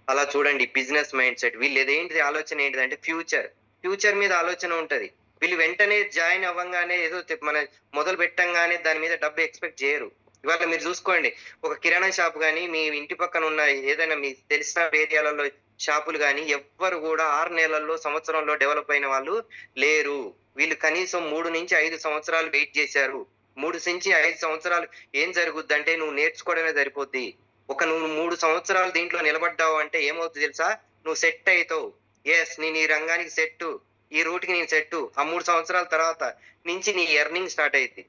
అలా చూడండి బిజినెస్ మైండ్ సెట్. వీళ్ళదేంటిది ఆలోచన ఏంటిదంటే ఫ్యూచర్. ఫ్యూచర్ మీద ఆలోచన ఉంటది. వీళ్ళు వెంటనే జాయిన్ అవ్వంగానే ఏదో మన మొదలు పెట్టంగానే దాని మీద డబ్బు ఎక్స్‌పెక్ట్ చేయరు. ఇవాళ మీరు చూసుకోండి. ఒక కిరాణా షాప్ గాని, మీ ఇంటి పక్కన ఉన్న ఏదైనా మీకు తెలిసిన ఏరియాలలో షాపులు గాని ఎవ్వరు గూడా 6 నెలల్లో, సంవత్సరంలో డెవలప్ అయిన వాళ్ళు లేరు. వీళ్ళు కనీసం 3-5 సంవత్సరాలు వెయిట్ చేశారు. 3-5 సంవత్సరాలు ఏం జరుగుద్దంటే నువ్వు నేర్చుకోవడమే సరిపోద్ది. నువ్వు 3 సంవత్సరాలు దీంట్లో నిలబడ్డావు అంటే ఏమవుద్ది తెలుసా? నువ్వు సెట్ అయితావు. యెస్ నేను ఈ రంగానికి సెట్టు. ఈ రూట్‌కి నేను సెట్టు. ఆ 3 సంవత్సరాల తర్వాత నుంచి నీ ఎర్నింగ్ స్టార్ట్ అయిద్ది.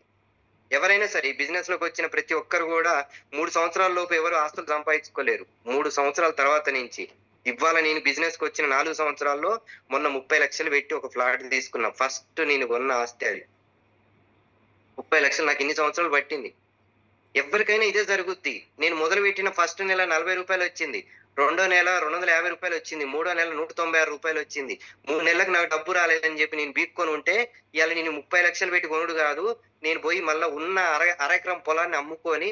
ఎవరైనా సరే ఈ బిజినెస్‌లోకి వచ్చిన ప్రతి ఒక్కరు గూడా 3 సంవత్సరాల లోపు ఎవరు ఆస్తులు సంపాదించుకోలేరు. 3 సంవత్సరాల తర్వాత నుంచి. ఇవాళ నేను బిజినెస్‌కొచ్చిన 4 సంవత్సరాల్లో మొన్న 30,00,000 పెట్టి ఒక ఫ్లాట్ తీసుకున్నా. ఫస్ట్ నేను కొన్న ఆస్తి అది. 30,00,000 నాకు ఇన్ని సంవత్సరాలు పట్టింది. ఎవ్వరికైనా ఇదే జరుగుద్ది. నేను మొదలుపెట్టిన ఫస్ట్ నెల రూ. 40 వచ్చింది. రెండో నెల రూ. 250 వచ్చింది. మూడో నెల రూ. 196 వచ్చింది. 3 నెలలకు నాకు డబ్బు రాలేదని చెప్పి నేను బీక్కొని ఉంటే, ఇయాల నేను 30,00,000 పెట్టి కొనుడు కాదు. నేను పోయి మళ్ళా ఉన్న అర ఎకరం పొలాన్ని అమ్ముకొని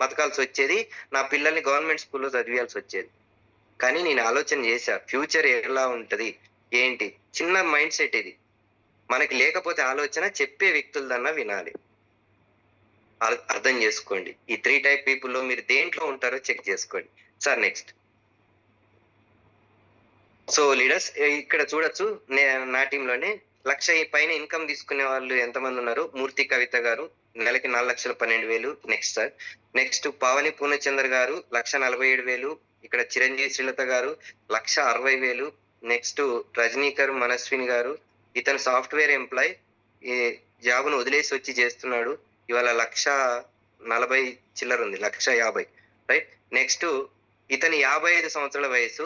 బతకాల్సొచ్చేది. నా పిల్లల్ని గవర్నమెంట్ స్కూల్‌లో చదివియాల్సొచ్చేది. కానీ నేను ఆలోచన చేశా. ఫ్యూచర్ ఎలా ఉంటది? ఏంటి? చిన్న మైండ్ సెట్ ఇది. మనకి లేకపోతే ఆలోచన చెప్పే వ్యక్తులదన్నా వినాలి. అర్థం చేసుకోండి. ఈ 3 టైప్ పీపుల్‌లో మీరు దేంట్లో ఉంటారో చెక్ చేసుకోండి. Sir next. సో లీడర్స్ ఇక్కడ చూడొచ్చు నా టీమ్‌లోనే 1,00,000 పైన ఇన్‌కమ్ తీసుకునే వాళ్ళు ఎంతమంది ఉన్నారు? మూర్తి కవిత గారు నెలకి 4,12,000 next sir. Next Pavani Purnachandra గారు 1,47,000 ఇక్కడ చిరంజీవి శ్రీలత గారు 1,60,000 నెక్స్ట్ రజనీకర్ మనస్విని గారు ఇతను సాఫ్ట్‌వేర్ ఎంప్లాయ్ ఈ జాబ్‌ను వదిలేసి వచ్చి చేస్తున్నాడు. ఇవాళ 1,40,000 చిల్లర ఉంది. 1,50,000 రైట్. నెక్స్ట్ ఇతని 55 సంవత్సరాల వయసు.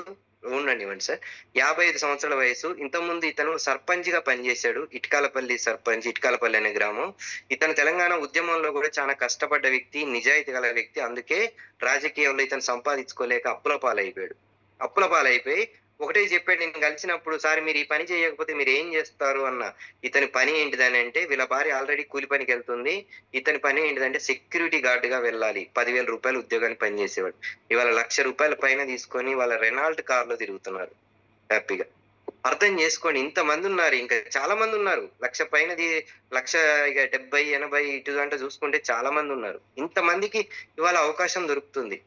ఉండండి సార్. 55 సంవత్సరాల వయసు. ఇంతకుముందు ఇతను సర్పంచ్‌గా పనిచేశాడు. ఇటికాలపల్లి సర్పంచ్, ఇటికాలపల్లి అనే గ్రామం. ఇతను తెలంగాణ ఉద్యమంలో కూడా చాలా కష్టపడ్డ వ్యక్తి, నిజాయితీ గల వ్యక్తి. అందుకే రాజకీయంలో ఇతను సంపాదించుకోలేక అప్పుల పాలైపోయాడు. అప్పుల పాలైపోయి ఒకటే చెప్పాడు నేను కలిసినప్పుడు, "సార్ మీరు ఈ పని చేయకపోతే మీరేం జేస్తారు?" అన్నా. ఇతని పని ఏంటిదనంటే, వీళ్ళ భార్య ఆల్రెడీ కూలి పనికెళ్తుంది. ఇతని పని ఏంటిదంటే సెక్యూరిటీ గార్డ్‌గా వెళ్ళాలి. రూ. 10,000 ఉద్యోగానికి పనిజేసేవాడు. ఇవాళ రూ. 1,00,000 పైన తీసుకొని వాళ్ళ రెనాల్ట్ కార్‌లో తిరుగుతున్నారు హ్యాపీగా. అర్థం జేసుకోండి. ఇంతమందున్నారు. ఇంకా చాలా మందున్నారు. 1,00,000 పైనది 1,00,000 ఇక 70, 80 ఇటు గంట చూసుకుంటే చాలా మందున్నారు. ఇంతమందికి ఇవాళ అవకాశం దొరుకుతుంది.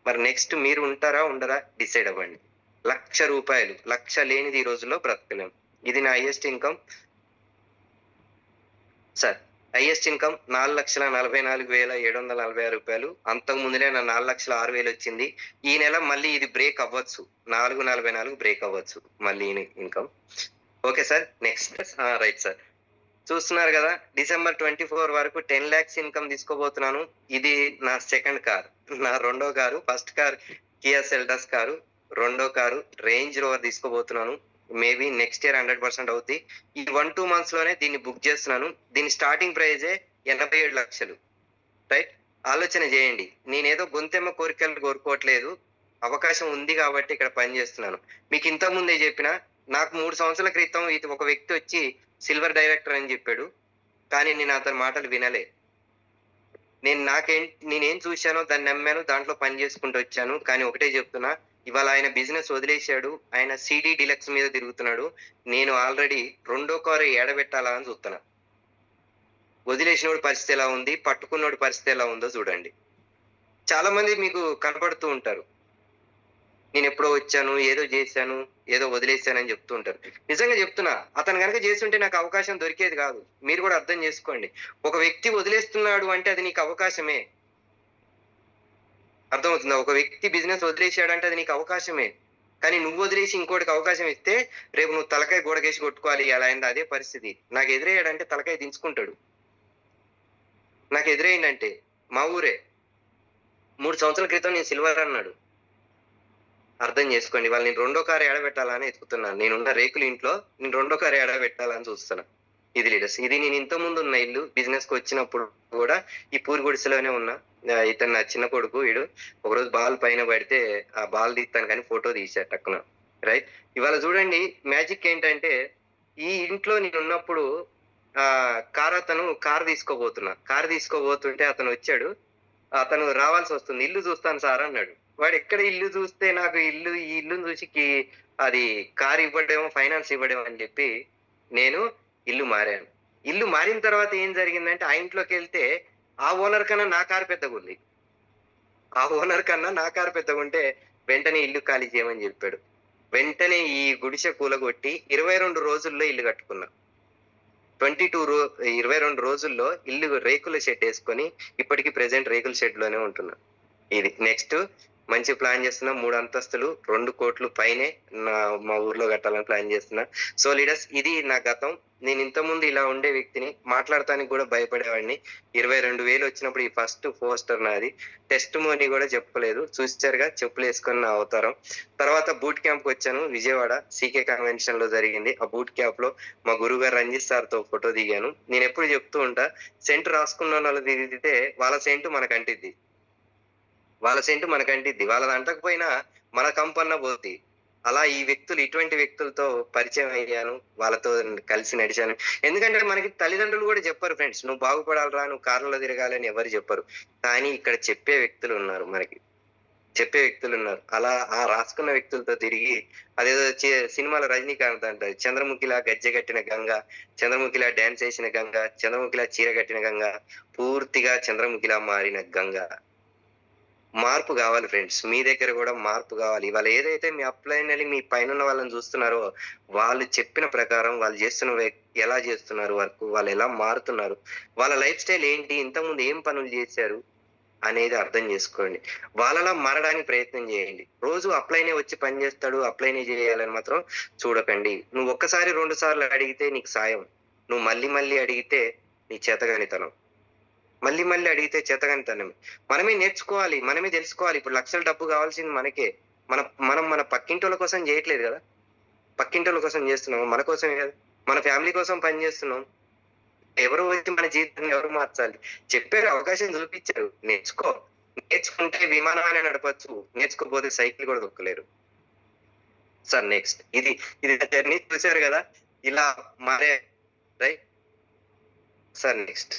మరి నెక్స్ట్ మీరు ఉంటారా? ఉండరా? డిసైడ్ అవ్వండి. రూ. 1,00,000 1,00,000 లేనిది ఈ రోజుల్లో బ్రతకలేం. ఇది నా highest income sir. Highest income రూ. 4,44,746. అంతకు ముందులే నా 4,06,000 వచ్చింది. ఈ నెల మళ్ళీ ఇది బ్రేక్ అవ్వచ్చు. 4,44 బ్రేక్ అవ్వచ్చు. మళ్ళీ income. Okay sir. Next right sir. చూస్తున్నారు గదా! డిసెంబర్ 24 వరకు 10,00,000 ఇన్‌కమ్ తీసుకోబోతున్నాను. ఇది నా సెకండ్ కార్. నా రెండో car. First car Kia Seltos car. రెండో కారు రేంజ్ రోవర్ తీసుకోబోతున్నాను. మేబీ నెక్స్ట్ ఇయర్ 100% అవుద్ది. ఈ 1, 2 మంత్స్ లోనే దీన్ని బుక్ చేస్తున్నాను. దీని స్టార్టింగ్ ప్రైజే 87,00,000 రైట్. ఆలోచన చేయండి. నేనేదో గొంతెమ్మ కోరికలు కోరుకోవట్లేదు. అవకాశం ఉంది కాబట్టి ఇక్కడ పని చేస్తున్నాను. మీకు ఇంతకు ముందే చెప్పినా, నాకు 3 సంవత్సరాల క్రితం ఒక వ్యక్తి వచ్చి సిల్వర్ డైరెక్టర్ అని చెప్పాడు. కానీ నేను అతని మాటలు వినలే. నేనేం చూశానో దాన్ని నమ్మాను. దాంట్లో పని చేసుకుంటూ వచ్చాను. కానీ ఒకటే చెప్తున్నా, ఇవాళ ఆయన బిజినెస్ వదిలేసాడు. ఆయన సీడీ డీలక్స్ మీద తిరుగుతున్నాడు. నేను ఆల్రెడీ రెండో కారు ఏడబెట్టాలా అని చూస్తున్నా. వదిలేసినోడి పరిస్థితి ఎలా ఉంది? పట్టుకున్నోడి పరిస్థితి ఎలా ఉందో చూడండి. చాలా మంది మీకు కనపడుతూ ఉంటారు. నేనెప్పుడో వచ్చాను, ఏదో జేశాను, ఏదో వదిలేసానని చెప్తూ ఉంటారు. నిజంగా చెప్తున్నా, అతను గనక చేసుంటే నాకు అవకాశం దొరికేది కాదు. మీరు కూడా అర్థం చేసుకోండి. ఒక వ్యక్తి వదిలేస్తున్నాడు అంటే అది నీకు అవకాశమే. అర్థమవుతుందా? ఒక వ్యక్తి బిజినెస్ వదిలేసాడంటే అది నీకు అవకాశమే. కానీ నువ్వు వదిలేసి ఇంకోడికి అవకాశం ఇస్తే, రేపు నువ్వు తలకాయ గోడకేసి కొట్టుకోవాలి. అలా అయింది అదే పరిస్థితి. నాకు ఎదురయ్యాడంటే తలకాయ దించుకుంటాడు. నాకు ఎదురయ్యిండంటే మా ఊరే. 3 సంవత్సరాల క్రితం నేను సిల్వర్ అన్నాడు. అర్థం చేసుకోండి. ఇవాళ నేను రెండో కారు ఏడబెట్టాలా అని ఎతుకుతున్నాను. నేనున్న రేకుల ఇంట్లో నేను రెండో కారు ఏడబెట్టాలని చూస్తున్నా. ఇది లీడర్స్. ఇది నేను ఇంతకుముందు ఉన్న ఇల్లు. బిజినెస్‌కొచ్చినప్పుడు గూడా ఈ పూరి గుడిసెలోనే ఉన్నా. ఇతను నా చిన్న కొడుకు వీడు. ఒకరోజు బాల్ పైన పడితే ఆ బాల్ తీత్తాను కానీ ఫోటో తీశా టక్కున. రైట్. ఇవాళ చూడండి మ్యాజిక్ ఏంటంటే ఈ ఇంట్లో నేనున్నప్పుడు కారు తీసుకోబోతున్నా. కారు తీసుకోబోతుంటే అతనొచ్చాడు. అతను రావాల్సొస్తుంది. "ఇల్లు చూస్తాను సార్" అన్నాడు. వాడెక్కడ ఇల్లు చూస్తే నాకు ఈ ఇల్లుని చూసి అది కారు ఇవ్వడేమో, ఫైనాన్స్ ఇవ్వడేమో అని చెప్పి నేను ఇల్లు మారాను. ఇల్లు మారిన తర్వాత ఏం జరిగిందంటే ఆ ఇంట్లోకెళ్తే ఆ ఓనర్ కన్నా నా కారు పెద్దగుంది. ఆ ఓనర్ కన్నా నా కారు పెద్దగుంటే వెంటనే ఇల్లు ఖాళీ చేయమని చెప్పాడు. వెంటనే ఈ గుడిసె కూలగొట్టి 22 రోజుల్లో ఇల్లు కట్టుకున్నా. 22 రోజుల్లో ఇల్లు రేకుల షెడ్డేసుకొని ఇప్పటికి ప్రెజెంట్ రేకుల షెడ్‌లోనే ఉంటున్నా. ఇది. నెక్స్ట్ మంచి ప్లాన్ చేస్తున్నా. 3 అంతస్తులు, 2,00,00,000 పైనే మా ఊర్లో కట్టాలని ప్లాన్ చేస్తున్నా. సో లీడర్స్ ఇది నా గతం. నేను ఇంతకుముందు ఇలా ఉండే వ్యక్తిని. మాట్లాడటానికి కూడా భయపడేవాడిని. 22,000 వచ్చినప్పుడు ఈ ఫస్ట్ పోస్టర్ నాది. టెస్టిమోనీ కూడా చెప్పలేదు. చూసారుగా చెప్పులేసుకొని నా అవతారం. తర్వాత బూట్ క్యాంప్‌కొచ్చాను విజయవాడ. సీకే కన్వెన్షన్‌లో జరిగింది. ఆ బూట్ క్యాంప్‌లో మా గురువుగారు రంజిత్ సార్‌తో ఫోటో దిగాను. నేనెప్పుడు చెప్తూ ఉంటా, సెంట్ రాసుకున్నోళ్ళది దిగితే వాళ్ళ సెంటు మనకంటిద్ది. వాళ్ళ సెంటు మనకంటిద్ది. వాళ్ళది అంటకపోయినా మన కంపన్నా పోద్ది. అలా ఇటువంటి వ్యక్తులతో పరిచయం అయ్యాను. వాళ్ళతో కలిసి నడిచాను. ఎందుకంటే మనకి తల్లిదండ్రులు గూడా చెప్పరు ఫ్రెండ్స్. "నువ్వు బాగుపడాలిరా, నువ్వు కార్‌లో తిరగాలి" అని ఎవరు చెప్పరు. కానీ ఇక్కడ చెప్పే వ్యక్తులున్నారు మనకి. చెప్పే వ్యక్తులున్నారు. అలా ఆ రాసుకున్న వ్యక్తులతో తిరిగి అదేదో సినిమాలో రజనీకాంత్ అంటాడు. 'చంద్రముఖిలా గజ్జె కట్టిన గంగ, చంద్రముఖిలా డాన్స్ ఏసిన గంగ, చంద్రముఖిలా చీర కట్టిన గంగ, పూర్తిగా చంద్రముఖిలా మారిన గంగ.' మార్పు గావాలి ఫ్రెండ్స్. మీ దగ్గర గూడా మార్పు గావాలి. ఇవాళ ఏదైతే మీ అప్‌లైన్‌లని మీ పైనున్న వాళ్ళని జూస్తున్నారో, వాళ్ళు చెప్పిన ప్రకారం వాళ్ళు జేస్తున్న ఎలా జేస్తున్నారు వర్కు, వాళ్ళెలా మారుతున్నారు, వాళ్ళ లైఫ్ స్టైల్ ఏంటి, ఇంతకుముందు ఏం పనులు జేశారు అనేది అర్థం జేసుకోండి. వాళ్ళలా మారడానికి ప్రయత్నం జేయండి. రోజు అప్‌లైనే వచ్చి పని జేస్తాడు, అప్‌లైనే జేయాలని మాత్రం చూడకండి. నువ్వు ఒక్కసారి, 2 సార్లు అడిగితే నీకు సాయం. నువ్వు మళ్ళీ మళ్ళీ అడిగితే నీ చేతగానితనం. మళ్ళీ మళ్ళీ అడిగితే చేతకానితనమే. మనమే నేర్చుకోవాలి. మనమే తెలుసుకోవాలి. ఇప్పుడు లక్షల డబ్బు కావాల్సింది మనకే. మన మనం మన పక్కింటోళ్ళ కోసం జేయట్లేదు గదా! పక్కింటోళ్ళ కోసం జేస్తున్నాం. మన కోసమే గదా! మన ఫ్యామిలీ కోసం పని జేస్తున్నాం. ఎవరో వచ్చి మన జీవితాన్ని ఎవరు మార్చాలి? చెప్పారు, అవకాశం చూపిచ్చారు. నేర్చుకో. నేర్చుకుంటే విమానమైనా నడపొచ్చు. నేర్చుకోకపోతే సైకిల్ గూడా తొక్కలేరు. సార్ నెక్స్ట్ ఇది ఇది జర్నీ చూసారు కదా, ఇలా మారే రైట్ సార్. నెక్స్ట్